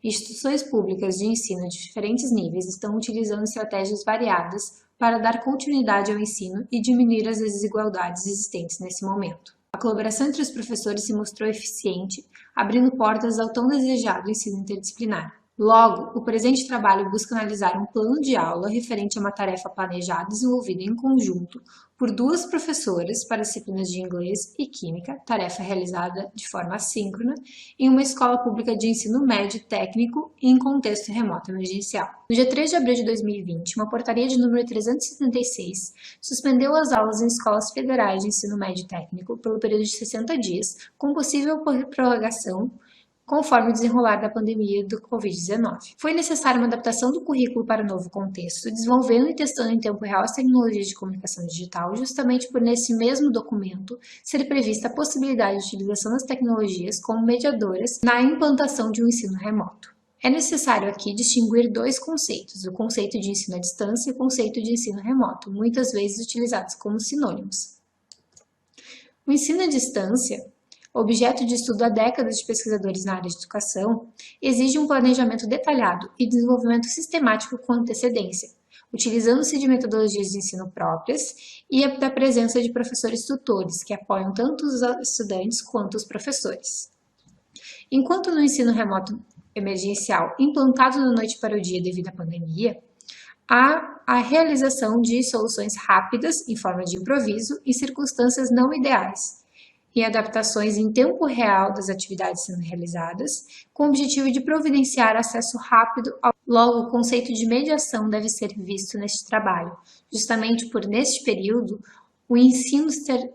Instituições públicas de ensino de diferentes níveis estão utilizando estratégias variadas para dar continuidade ao ensino e diminuir as desigualdades existentes nesse momento. A colaboração entre os professores se mostrou eficiente, abrindo portas ao tão desejado ensino interdisciplinar. Logo, o presente trabalho busca analisar um plano de aula referente a uma tarefa planejada e desenvolvida em conjunto por 2 professoras para disciplinas de inglês e química, tarefa realizada de forma assíncrona, em uma escola pública de ensino médio técnico em contexto remoto emergencial. No dia 3 de abril de 2020, uma portaria de número 376 suspendeu as aulas em escolas federais de ensino médio técnico pelo período de 60 dias, com possível prorrogação conforme o desenrolar da pandemia do Covid-19. Foi necessária uma adaptação do currículo para o novo contexto, desenvolvendo e testando em tempo real as tecnologias de comunicação digital, justamente por nesse mesmo documento ser prevista a possibilidade de utilização das tecnologias como mediadoras na implantação de um ensino remoto. É necessário aqui distinguir 2 conceitos, o conceito de ensino à distância e o conceito de ensino remoto, muitas vezes utilizados como sinônimos. O ensino à distância, objeto de estudo há décadas de pesquisadores na área de educação, exige um planejamento detalhado e desenvolvimento sistemático com antecedência, utilizando-se de metodologias de ensino próprias e da presença de professores tutores, que apoiam tanto os estudantes quanto os professores. Enquanto no ensino remoto emergencial, implantado da noite para o dia devido à pandemia, há a realização de soluções rápidas, em forma de improviso, em circunstâncias não ideais, e adaptações em tempo real das atividades sendo realizadas, com o objetivo de providenciar acesso rápido ao... Logo, o conceito de mediação deve ser visto neste trabalho, justamente por, neste período, o ensino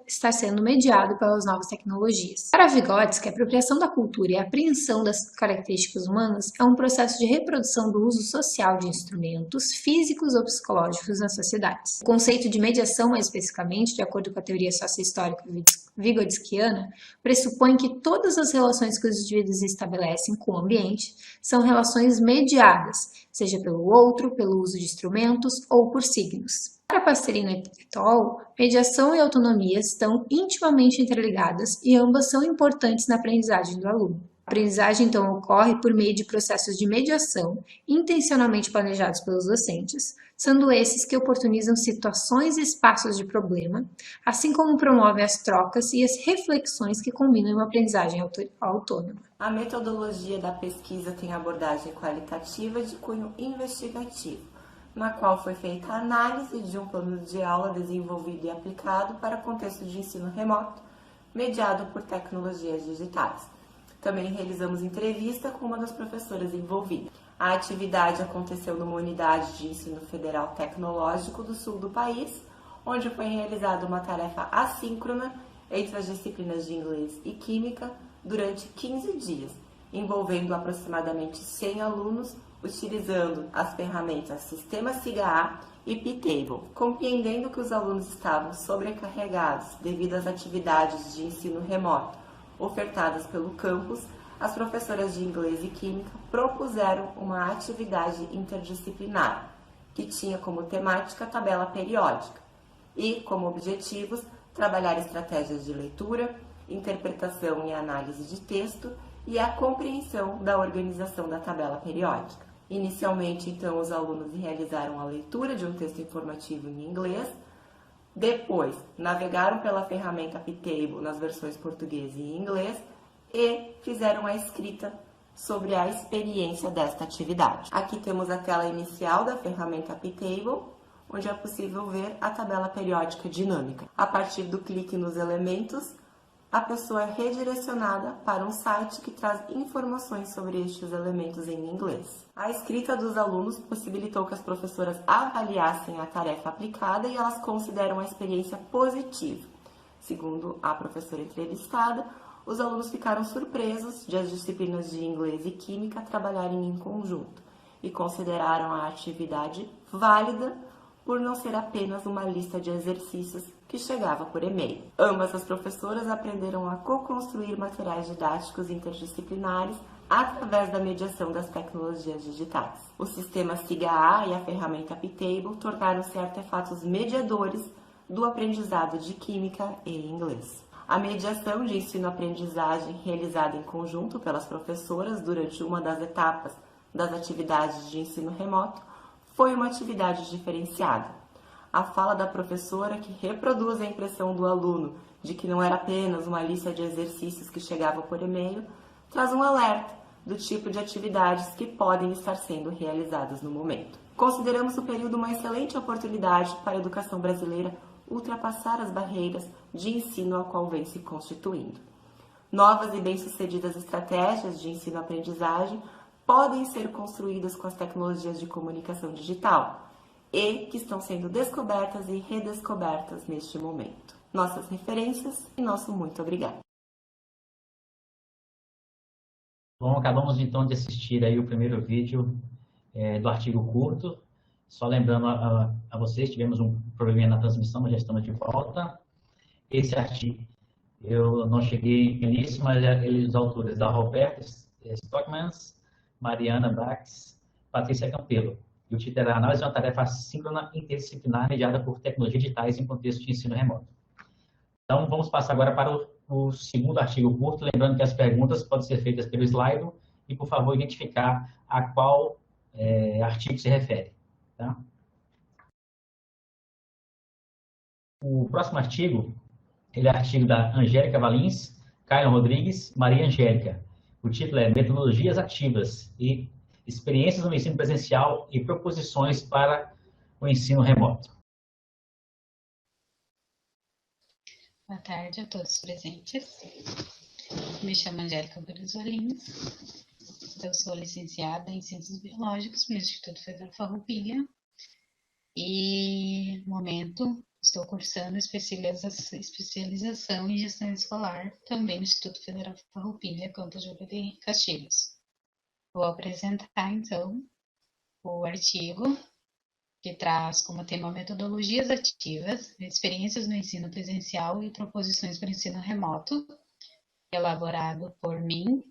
está sendo mediado pelas novas tecnologias. Para Vygotsky, a apropriação da cultura e a apreensão das características humanas é um processo de reprodução do uso social de instrumentos físicos ou psicológicos nas sociedades. O conceito de mediação, mais especificamente, de acordo com a teoria sociohistórica vygotskiana, pressupõe que todas as relações que os indivíduos estabelecem com o ambiente são relações mediadas, seja pelo outro, pelo uso de instrumentos ou por signos. Para Passerino et al., mediação e autonomia estão intimamente interligadas e ambas são importantes na aprendizagem do aluno. A aprendizagem, então, ocorre por meio de processos de mediação intencionalmente planejados pelos docentes, sendo esses que oportunizam situações e espaços de problema, assim como promovem as trocas e as reflexões que combinam uma aprendizagem autônoma. A metodologia da pesquisa tem abordagem qualitativa de cunho investigativo, na qual foi feita a análise de um plano de aula desenvolvido e aplicado para contexto de ensino remoto, mediado por tecnologias digitais. Também realizamos entrevista com uma das professoras envolvidas. A atividade aconteceu numa unidade de ensino federal tecnológico do sul do país, onde foi realizada uma tarefa assíncrona entre as disciplinas de inglês e química durante 15 dias, envolvendo aproximadamente 100 alunos, utilizando as ferramentas Sistema SIGA-A e P-Table. Compreendendo que os alunos estavam sobrecarregados devido às atividades de ensino remoto ofertadas pelo campus, as professoras de inglês e química propuseram uma atividade interdisciplinar, que tinha como temática a tabela periódica e, como objetivos, trabalhar estratégias de leitura, interpretação e análise de texto e a compreensão da organização da tabela periódica. Inicialmente, então, os alunos realizaram a leitura de um texto informativo em inglês, depois navegaram pela ferramenta P-Table nas versões português e inglês e fizeram a escrita sobre a experiência desta atividade. Aqui temos a tela inicial da ferramenta P-Table, onde é possível ver a tabela periódica dinâmica. A partir do clique nos elementos, a pessoa é redirecionada para um site que traz informações sobre estes elementos em inglês. A escrita dos alunos possibilitou que as professoras avaliassem a tarefa aplicada e elas consideram a experiência positiva. Segundo a professora entrevistada, os alunos ficaram surpresos de as disciplinas de inglês e química trabalharem em conjunto e consideraram a atividade válida por não ser apenas uma lista de exercícios que chegava por e-mail. Ambas as professoras aprenderam a co-construir materiais didáticos interdisciplinares através da mediação das tecnologias digitais. O sistema SIGA-A e a ferramenta P-Table tornaram-se artefatos mediadores do aprendizado de química e inglês. A mediação de ensino-aprendizagem realizada em conjunto pelas professoras durante uma das etapas das atividades de ensino remoto foi uma atividade diferenciada. A fala da professora, que reproduz a impressão do aluno de que não era apenas uma lista de exercícios que chegava por e-mail, traz um alerta do tipo de atividades que podem estar sendo realizadas no momento. Consideramos o período uma excelente oportunidade para a educação brasileira ultrapassar as barreiras de ensino ao qual vem se constituindo. Novas e bem-sucedidas estratégias de ensino-aprendizagem podem ser construídas com as tecnologias de comunicação digital e que estão sendo descobertas e redescobertas neste momento. Nossas referências e nosso muito obrigado. Bom, acabamos então de assistir aí o primeiro vídeo do artigo curto. Só lembrando a vocês, tivemos um probleminha na transmissão, mas já estamos de volta. Esse artigo, eu não cheguei nisso, mas os autores da Roberta Stockmans, Mariana Bax, Patrícia Campelo. E o título era Análise de uma tarefa assíncrona interdisciplinar mediada por tecnologias digitais em contexto de ensino remoto. Então, vamos passar agora para o segundo artigo curto, lembrando que as perguntas podem ser feitas pelo slide e, por favor, identificar a qual artigo se refere. Tá? O próximo artigo, ele é artigo da Angélica Valins, Caio Rodrigues, Maria Angélica. O título é Metodologias Ativas e Experiências no Ensino Presencial e Proposições para o Ensino Remoto. Boa tarde a todos presentes. Me chamo Angélica Valins. Eu sou licenciada em Ciências Biológicas pelo Instituto Federal Farroupilha e, no momento, Estou cursando especialização em gestão escolar, também no Instituto Federal Farroupilha, Campus Júlio de Castilhos. Vou apresentar, então, o artigo que traz como tema metodologias ativas, experiências no ensino presencial e proposições para o ensino remoto, elaborado por mim,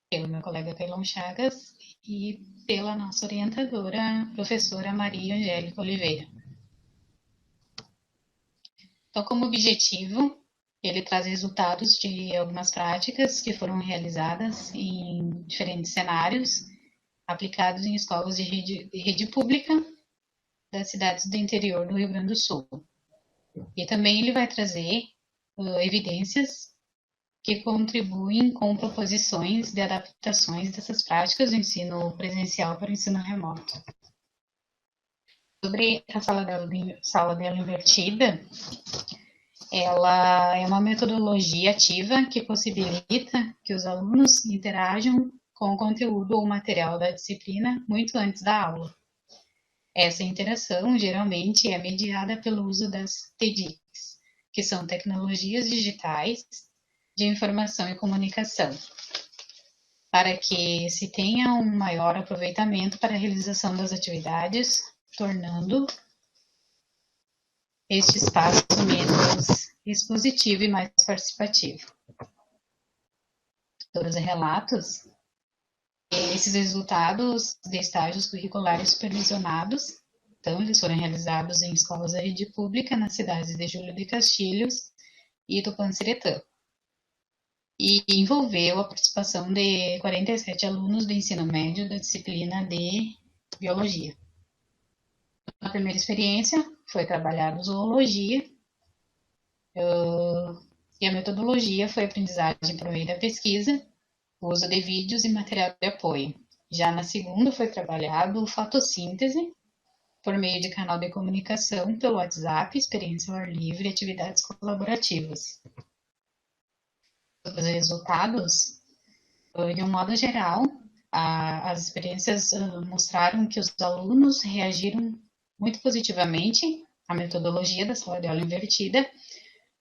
pelo meu colega Cailon Chagas e pela nossa orientadora, professora Maria Angélica Oliveira. Então, como objetivo, ele traz resultados de algumas práticas que foram realizadas em diferentes cenários, aplicados em escolas de rede pública das cidades do interior do Rio Grande do Sul. E também ele vai trazer evidências que contribuem com proposições de adaptações dessas práticas do ensino presencial para o ensino remoto. Sobre a sala de aula invertida, ela é uma metodologia ativa que possibilita que os alunos interajam com o conteúdo ou material da disciplina muito antes da aula. Essa interação geralmente é mediada pelo uso das TDICs, que são tecnologias digitais de informação e comunicação, para que se tenha um maior aproveitamento para a realização das atividades, tornando este espaço menos expositivo e mais participativo. Todos os relatos, esses resultados de estágios curriculares supervisionados, então eles foram realizados em escolas da rede pública nas cidades de Júlio de Castilhos e Tupanciretã, e envolveu a participação de 47 alunos do ensino médio da disciplina de Biologia. Na primeira experiência, foi trabalhada zoologia, e a metodologia foi aprendizagem por meio da pesquisa, uso de vídeos e material de apoio. Já na segunda, foi trabalhado fotossíntese, por meio de canal de comunicação pelo WhatsApp, experiência ao ar livre e atividades colaborativas. Os resultados, de um modo geral, as experiências mostraram que os alunos reagiram muito positivamente à metodologia da sala de aula invertida,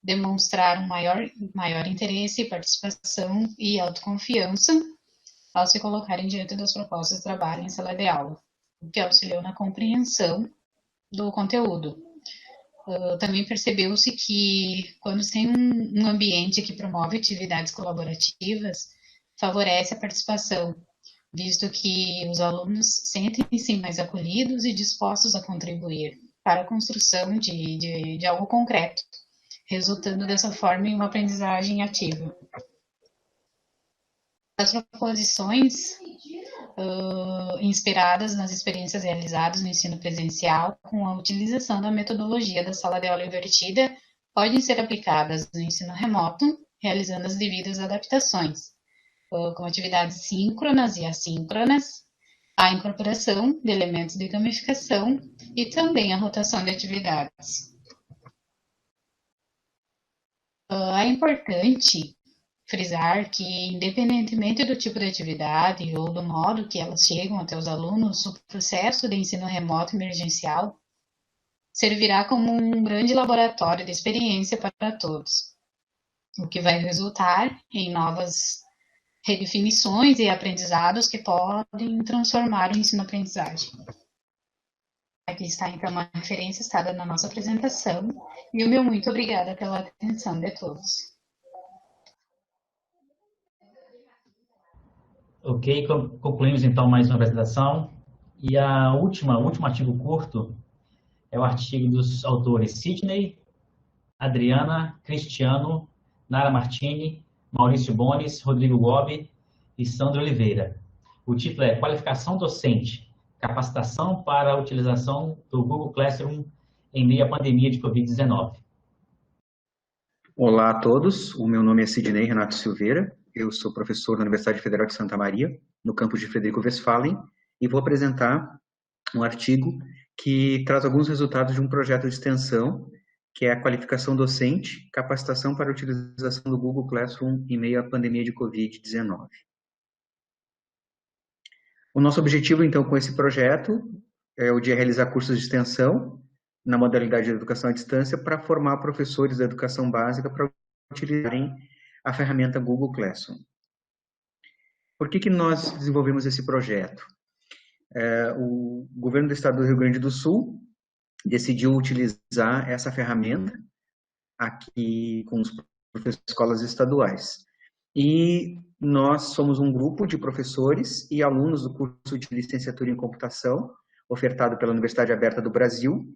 demonstraram maior interesse, participação e autoconfiança ao se colocarem diante das propostas de trabalho em sala de aula, o que auxiliou na compreensão do conteúdo. Também percebeu-se que, quando se tem um ambiente que promove atividades colaborativas, favorece a participação, visto que os alunos sentem-se mais acolhidos e dispostos a contribuir para a construção de algo concreto, resultando dessa forma em uma aprendizagem ativa. As proposições inspiradas nas experiências realizadas no ensino presencial com a utilização da metodologia da sala de aula invertida podem ser aplicadas no ensino remoto, realizando as devidas adaptações, com atividades síncronas e assíncronas, a incorporação de elementos de gamificação e também a rotação de atividades. É importante frisar que, independentemente do tipo de atividade ou do modo que elas chegam até os alunos, o processo de ensino remoto emergencial servirá como um grande laboratório de experiência para todos, o que vai resultar em novas redefinições e aprendizados que podem transformar o ensino-aprendizagem. Aqui está, então, uma referência estada na nossa apresentação, e o meu muito obrigada pela atenção de todos. Ok, concluímos então mais uma apresentação. E o último artigo curto é o artigo dos autores Sidney, Adriana, Cristiano, Nara Martini, Maurício Bones, Rodrigo Gobi e Sandro Oliveira. O título é Qualificação Docente, Capacitação para a Utilização do Google Classroom em meio à pandemia de Covid-19. Olá a todos, o meu nome é Sidney Renato Silveira, eu sou professor na Universidade Federal de Santa Maria, no campus de Frederico Westphalen, e vou apresentar um artigo que traz alguns resultados de um projeto de extensão, que é a qualificação docente, capacitação para a utilização do Google Classroom em meio à pandemia de Covid-19. O nosso objetivo, então, com esse projeto é o de realizar cursos de extensão na modalidade de educação à distância para formar professores da educação básica para utilizarem a ferramenta Google Classroom. Por que nós desenvolvemos esse projeto? O governo do estado do Rio Grande do Sul decidiu utilizar essa ferramenta aqui com os professores de escolas estaduais. E nós somos um grupo de professores e alunos do curso de licenciatura em computação, ofertado pela Universidade Aberta do Brasil.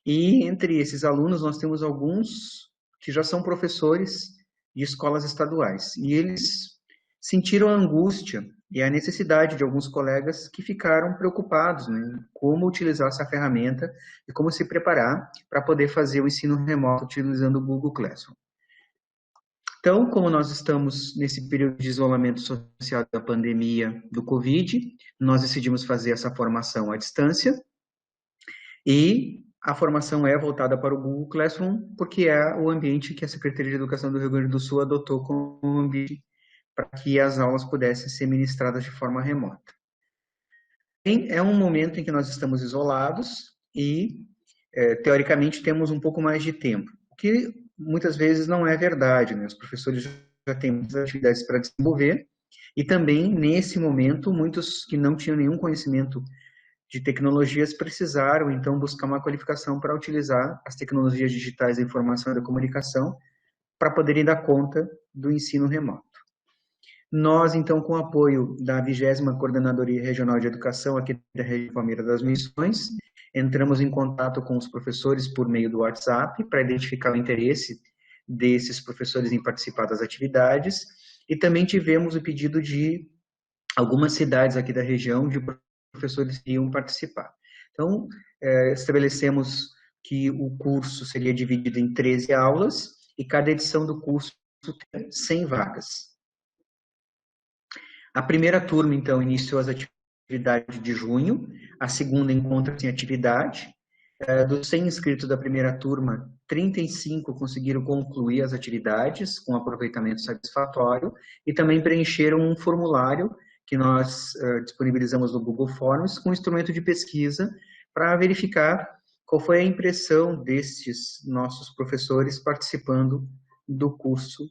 E entre esses alunos nós temos alguns que já são professores de escolas estaduais. E eles sentiram a angústia e a necessidade de alguns colegas que ficaram preocupados, né, como utilizar essa ferramenta e como se preparar para poder fazer o ensino remoto utilizando o Google Classroom. Então, como nós estamos nesse período de isolamento social da pandemia do Covid, nós decidimos fazer essa formação à distância e a formação é voltada para o Google Classroom porque é o ambiente que a Secretaria de Educação do Rio Grande do Sul adotou como ambiente para que as aulas pudessem ser ministradas de forma remota. É um momento em que nós estamos isolados e, teoricamente, temos um pouco mais de tempo, o que muitas vezes não é verdade, né? Os professores já têm muitas atividades para desenvolver e também, nesse momento, muitos que não tinham nenhum conhecimento de tecnologias precisaram, então, buscar uma qualificação para utilizar as tecnologias digitais da informação e da comunicação para poderem dar conta do ensino remoto. Nós, então, com o apoio da 20ª Coordenadoria Regional de Educação aqui da região Palmeira das Missões, entramos em contato com os professores por meio do WhatsApp para identificar o interesse desses professores em participar das atividades e também tivemos o pedido de algumas cidades aqui da região de professores que iam participar. Então, estabelecemos que o curso seria dividido em 13 aulas e cada edição do curso tem 100 vagas. A primeira turma, então, iniciou as atividades de junho, a segunda encontra-se em atividade. Dos 100 inscritos da primeira turma, 35 conseguiram concluir as atividades com aproveitamento satisfatório e também preencheram um formulário que nós disponibilizamos no Google Forms com instrumento de pesquisa para verificar qual foi a impressão destes nossos professores participando do curso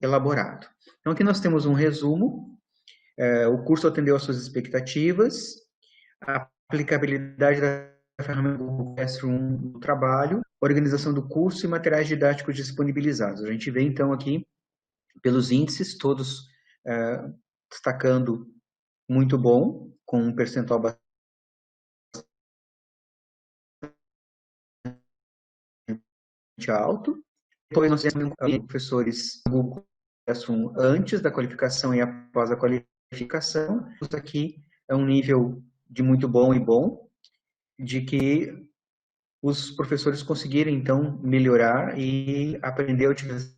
elaborado. Então, aqui nós temos um resumo. O curso atendeu às suas expectativas, a aplicabilidade da ferramenta Google Classroom no trabalho, organização do curso e materiais didáticos disponibilizados. A gente vê, então, aqui, pelos índices, todos destacando muito bom, com um percentual bastante alto. Depois nós temos professores do Google Classroom antes da qualificação e após a qualificação. Isso aqui é um nível de muito bom e bom, de que os professores conseguiram, então, melhorar e aprender a utilizar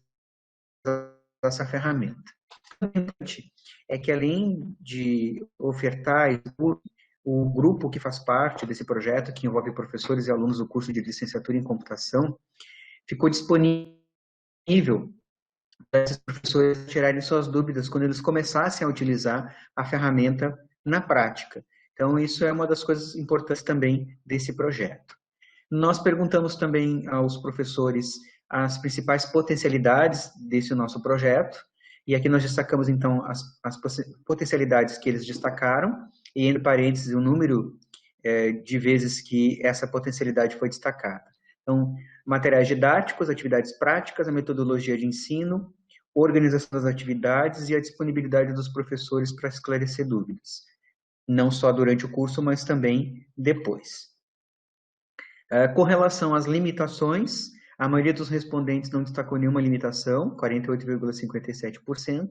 essa ferramenta. O importante é que, além de ofertar o grupo que faz parte desse projeto, que envolve professores e alunos do curso de licenciatura em computação, ficou disponível para esses professores tirarem suas dúvidas quando eles começassem a utilizar a ferramenta na prática. Então, isso é uma das coisas importantes também desse projeto. Nós perguntamos também aos professores as principais potencialidades desse nosso projeto, e aqui nós destacamos, então, as potencialidades que eles destacaram, e entre parênteses, o número de vezes que essa potencialidade foi destacada. Então, materiais didáticos, atividades práticas, a metodologia de ensino, organização das atividades e a disponibilidade dos professores para esclarecer dúvidas. Não só durante o curso, mas também depois. Com relação às limitações, a maioria dos respondentes não destacou nenhuma limitação, 48,57%.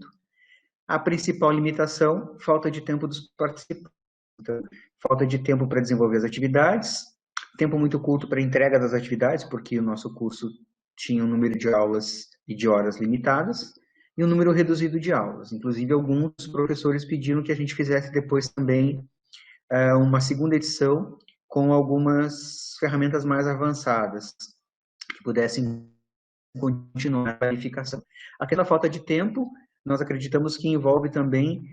A principal limitação, falta de tempo dos participantes. Então, falta de tempo para desenvolver as atividades, tempo muito curto para entrega das atividades, porque o nosso curso tinha um número de aulas e de horas limitadas, e um número reduzido de aulas. Inclusive, alguns professores pediram que a gente fizesse depois também uma segunda edição com algumas ferramentas mais avançadas, que pudessem continuar a qualificação. Aquela falta de tempo, nós acreditamos que envolve também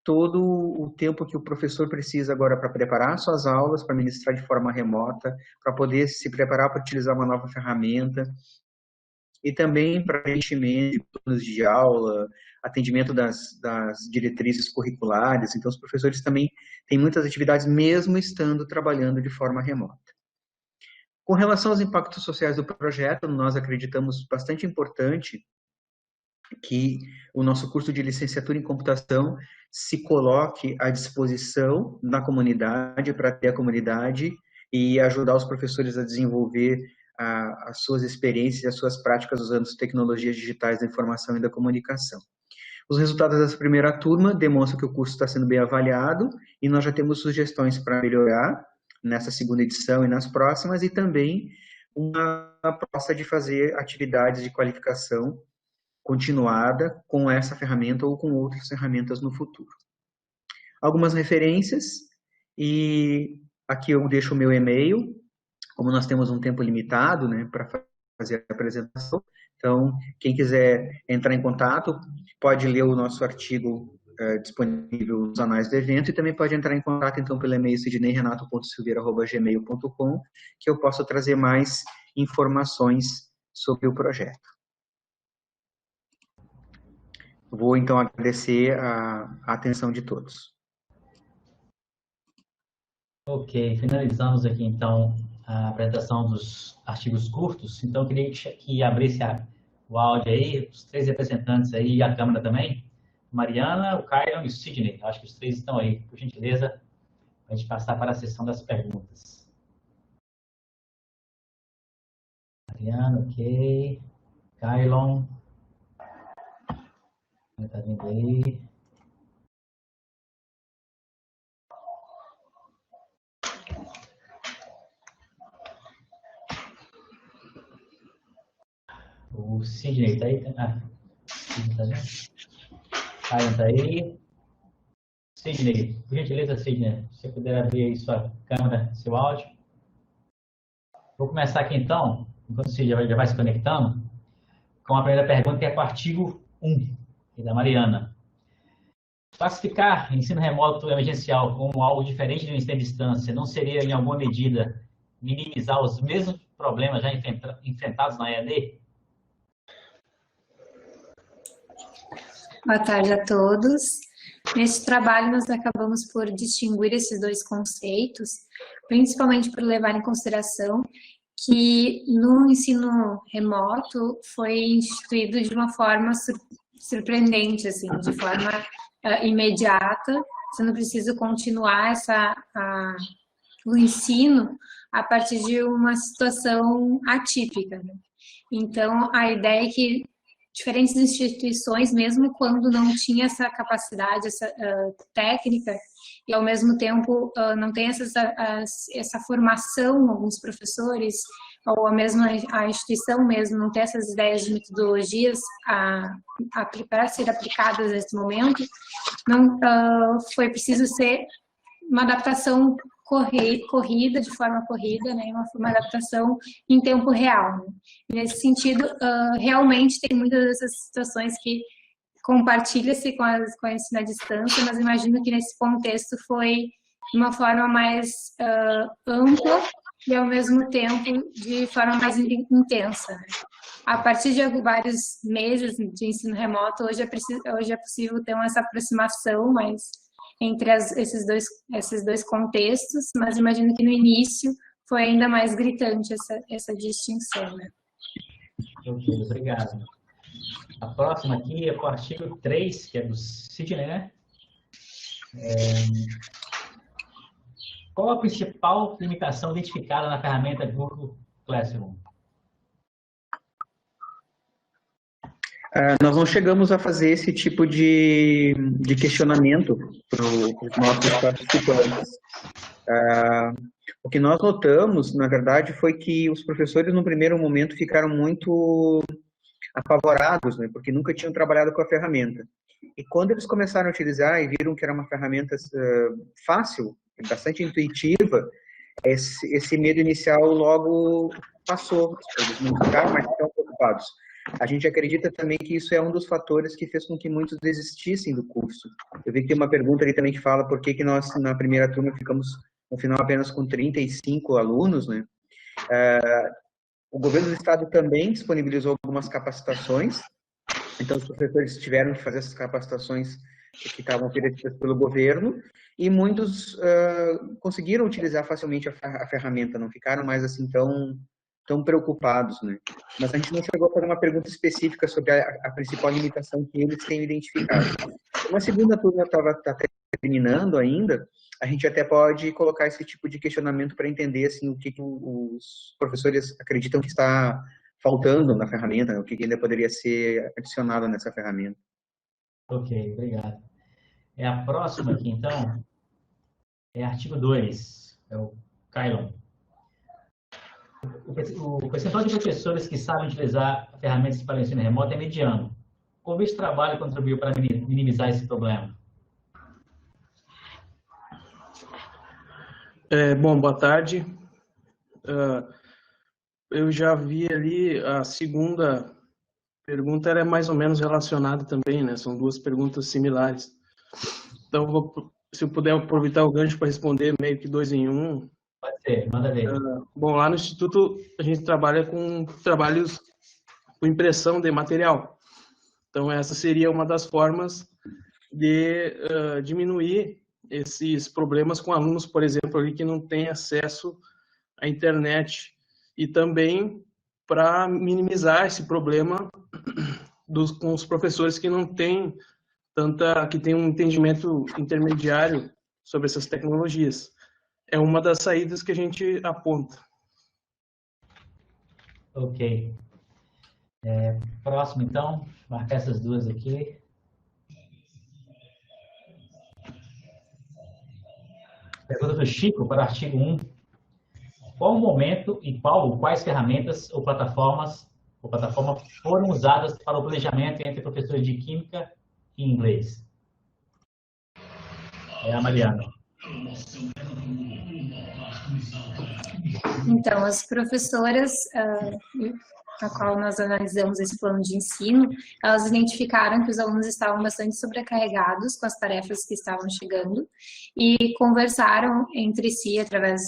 todo o tempo que o professor precisa agora para preparar suas aulas, para ministrar de forma remota, para poder se preparar para utilizar uma nova ferramenta, e também para preenchimento de planos de aula, atendimento das diretrizes curriculares. Então, os professores também têm muitas atividades, mesmo estando trabalhando de forma remota. Com relação aos impactos sociais do projeto, nós acreditamos bastante importante que o nosso curso de licenciatura em computação se coloque à disposição da comunidade, para ter a comunidade e ajudar os professores a desenvolver as suas experiências e as suas práticas usando as tecnologias digitais da informação e da comunicação. Os resultados dessa primeira turma demonstram que o curso está sendo bem avaliado e nós já temos sugestões para melhorar nessa segunda edição e nas próximas, e também uma proposta de fazer atividades de qualificação continuada com essa ferramenta ou com outras ferramentas no futuro. Algumas referências, e aqui eu deixo o meu e-mail, como nós temos um tempo limitado, né, para fazer a apresentação. Então, quem quiser entrar em contato, pode ler o nosso artigo disponível nos anais do evento, e também pode entrar em contato, então, pelo e-mail sidneyrenato.silveira@gmail.com, que eu posso trazer mais informações sobre o projeto. Vou, então, agradecer a atenção de todos. Ok, finalizamos aqui, então, a apresentação dos artigos curtos. Então, eu queria que abrisse o áudio aí, os três representantes aí, e a câmera também. Mariana, o Kyron e o Sidney. Acho que os três estão aí, por gentileza, para a gente passar para a sessão das perguntas. Mariana, ok. Kyron. Está vindo aí. O Sidney está aí? Sidney está vendo? Kyron está aí. Sidney, por gentileza, Sidney, se você puder abrir aí sua câmera, seu áudio. Vou começar aqui então, enquanto o Sidney já vai se conectando, com a primeira pergunta, que é com o artigo 1, da Mariana. Classificar ensino remoto emergencial como algo diferente do ensino à distância não seria, em alguma medida, minimizar os mesmos problemas já enfrentados na EAD? Boa tarde a todos. Neste trabalho, nós acabamos por distinguir esses dois conceitos, principalmente por levar em consideração que no ensino remoto foi instituído de uma forma surpreendente, assim, de forma imediata, sendo preciso continuar o ensino a partir de uma situação atípica, né? Então, a ideia é que diferentes instituições, mesmo quando não tinha essa capacidade, essa técnica, e ao mesmo tempo não tem essa formação, alguns professores, ou a instituição mesmo não tem essas ideias de metodologias para ser aplicadas nesse momento, não foi preciso ser uma adaptação corrida, de forma corrida, né, uma adaptação em tempo real. Né? Nesse sentido, realmente tem muitas dessas situações que compartilha-se com a ensino à distância, mas imagino que nesse contexto foi de uma forma mais ampla e, ao mesmo tempo, de forma mais intensa. Né? A partir de vários meses de ensino remoto, hoje é possível ter essa aproximação, mas entre esses dois contextos, mas imagino que no início foi ainda mais gritante essa distinção. Né? Ok, obrigado. A próxima aqui é o artigo 3, que é do Sidney, né? Qual a principal limitação identificada na ferramenta Google Classroom? Nós não chegamos a fazer esse tipo de questionamento para os nossos participantes. O que nós notamos, na verdade, foi que os professores, no primeiro momento, ficaram muito apavorados, né, porque nunca tinham trabalhado com a ferramenta. E quando eles começaram a utilizar e viram que era uma ferramenta fácil, bastante intuitiva, esse medo inicial logo passou. Eles não ficaram mais tão preocupados. A gente acredita também que isso é um dos fatores que fez com que muitos desistissem do curso. Eu vi que tem uma pergunta ali também que fala por que nós, na primeira turma, ficamos, no final, apenas com 35 alunos, né? O governo do estado também disponibilizou algumas capacitações, então os professores tiveram que fazer essas capacitações que estavam oferecidas pelo governo, e muitos conseguiram utilizar facilmente a ferramenta, não ficaram mais assim tão preocupados, né? Mas a gente não chegou a fazer uma pergunta específica sobre a principal limitação que eles têm identificado. Uma segunda turma está terminando ainda, a gente até pode colocar esse tipo de questionamento para entender assim, o que os professores acreditam que está faltando na ferramenta, né? O que ainda poderia ser adicionado nessa ferramenta. Ok, obrigado. A próxima aqui, então, é artigo 2, é o Kylon. O percentual de professores que sabem utilizar ferramentas para o ensino remoto é mediano. Como esse trabalho contribuiu para minimizar esse problema? Bom, boa tarde. Eu já vi ali a segunda pergunta, era mais ou menos relacionada também, né? São duas perguntas similares. Então, se eu puder aproveitar o gancho para responder meio que 2 em 1. Pode ser, manda ver. Bom, lá no Instituto a gente trabalha com trabalhos com impressão de material. Então, essa seria uma das formas de diminuir esses problemas com alunos, por exemplo, ali que não têm acesso à internet. E também para minimizar esse problema com os professores que não têm que têm um entendimento intermediário sobre essas tecnologias. É uma das saídas que a gente aponta. Ok. Próximo, então, marcar essas duas aqui. Pergunta do Chico para o artigo 1. Qual o momento e quais ferramentas ou plataforma foram usadas para o planejamento entre professores de Química e Inglês? A Mariana. Então, as professoras, a qual nós analisamos esse plano de ensino, elas identificaram que os alunos estavam bastante sobrecarregados com as tarefas que estavam chegando e conversaram entre si através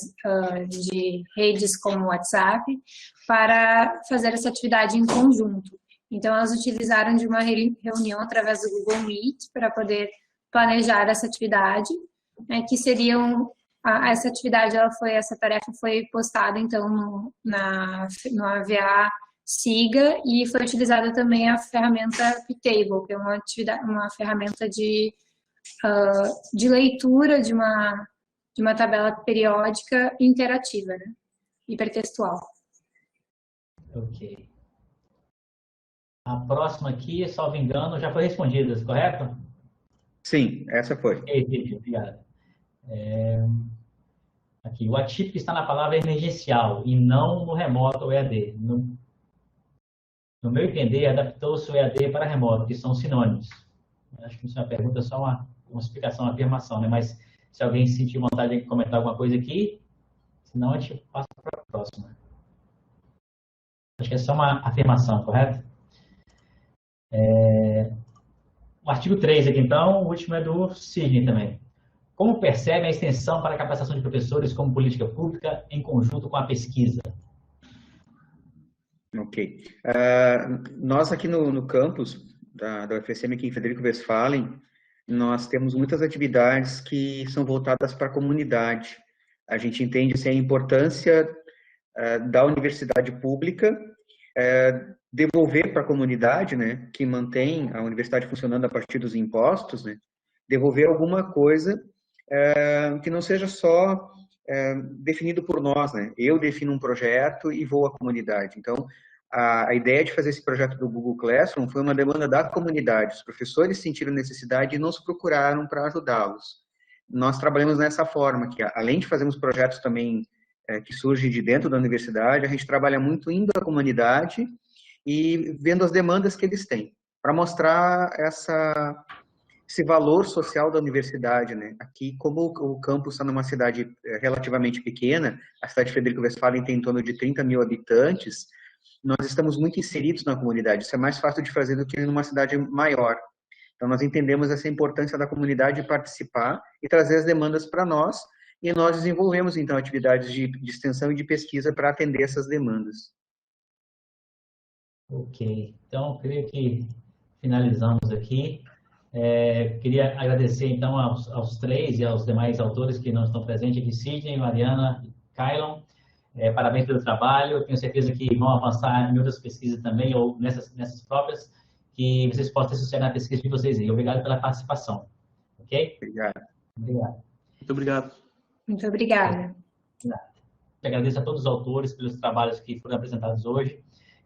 de redes como o WhatsApp para fazer essa atividade em conjunto. Então, elas utilizaram de uma reunião através do Google Meet para poder planejar essa atividade, né, que seriam essa atividade, essa tarefa foi postada então no AVA SIGA e foi utilizada também a ferramenta P-Table, que é uma ferramenta de leitura de uma tabela periódica interativa, né, hipertextual. Ok. A próxima aqui, salvo engano, já foi respondida, correto? Sim, essa foi. Obrigado. Aqui, o atípico está na palavra emergencial e não no remoto ou EAD. No meu entender, adaptou-se o EAD para remoto, que são sinônimos. Acho que isso é uma pergunta, só uma explicação, uma afirmação, né? Mas se alguém sentir vontade de comentar alguma coisa aqui, senão a gente passa para a próxima. Acho que é só uma afirmação, correto? O artigo 3 aqui, então, o último é do Sidney também. Como percebe a extensão para a capacitação de professores como política pública em conjunto com a pesquisa? Ok. Nós aqui no campus da UFSM, aqui em Frederico Westphalen, nós temos muitas atividades que são voltadas para a comunidade. A gente entende assim, a importância da universidade pública devolver para a comunidade, né, que mantém a universidade funcionando a partir dos impostos, né, devolver alguma coisa que não seja só definido por nós, né? Eu defino um projeto e vou à comunidade. Então, a ideia de fazer esse projeto do Google Classroom foi uma demanda da comunidade. Os professores sentiram necessidade e nos procuraram para ajudá-los. Nós trabalhamos nessa forma, que além de fazermos projetos também que surgem de dentro da universidade, a gente trabalha muito indo à comunidade e vendo as demandas que eles têm, para mostrar esse valor social da universidade, né? Aqui, como o campus está numa cidade relativamente pequena, a cidade de Frederico Westphalen tem em torno de 30 mil habitantes, nós estamos muito inseridos na comunidade. Isso é mais fácil de fazer do que em uma cidade maior. Então, nós entendemos essa importância da comunidade participar e trazer as demandas para nós, e nós desenvolvemos, então, atividades de extensão e de pesquisa para atender essas demandas. Ok, então, creio que finalizamos aqui. Queria agradecer, então, aos três e aos demais autores que não estão presentes aqui, Sidney, Mariana e Kailon. Parabéns pelo trabalho. Tenho certeza que vão avançar em outras pesquisas também, ou nessas próprias, que vocês possam ter sucesso na pesquisa de vocês aí. Obrigado pela participação. Ok? Obrigado. Obrigado. Muito obrigado. Muito obrigada. Agradeço a todos os autores pelos trabalhos que foram apresentados hoje.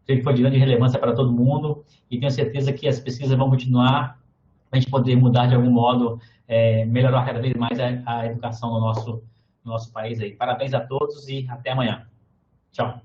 Creio que foi de grande relevância para todo mundo e tenho certeza que as pesquisas vão continuar para a gente poder mudar de algum modo, melhorar cada vez mais a educação no nosso país aí. Parabéns a todos e até amanhã. Tchau.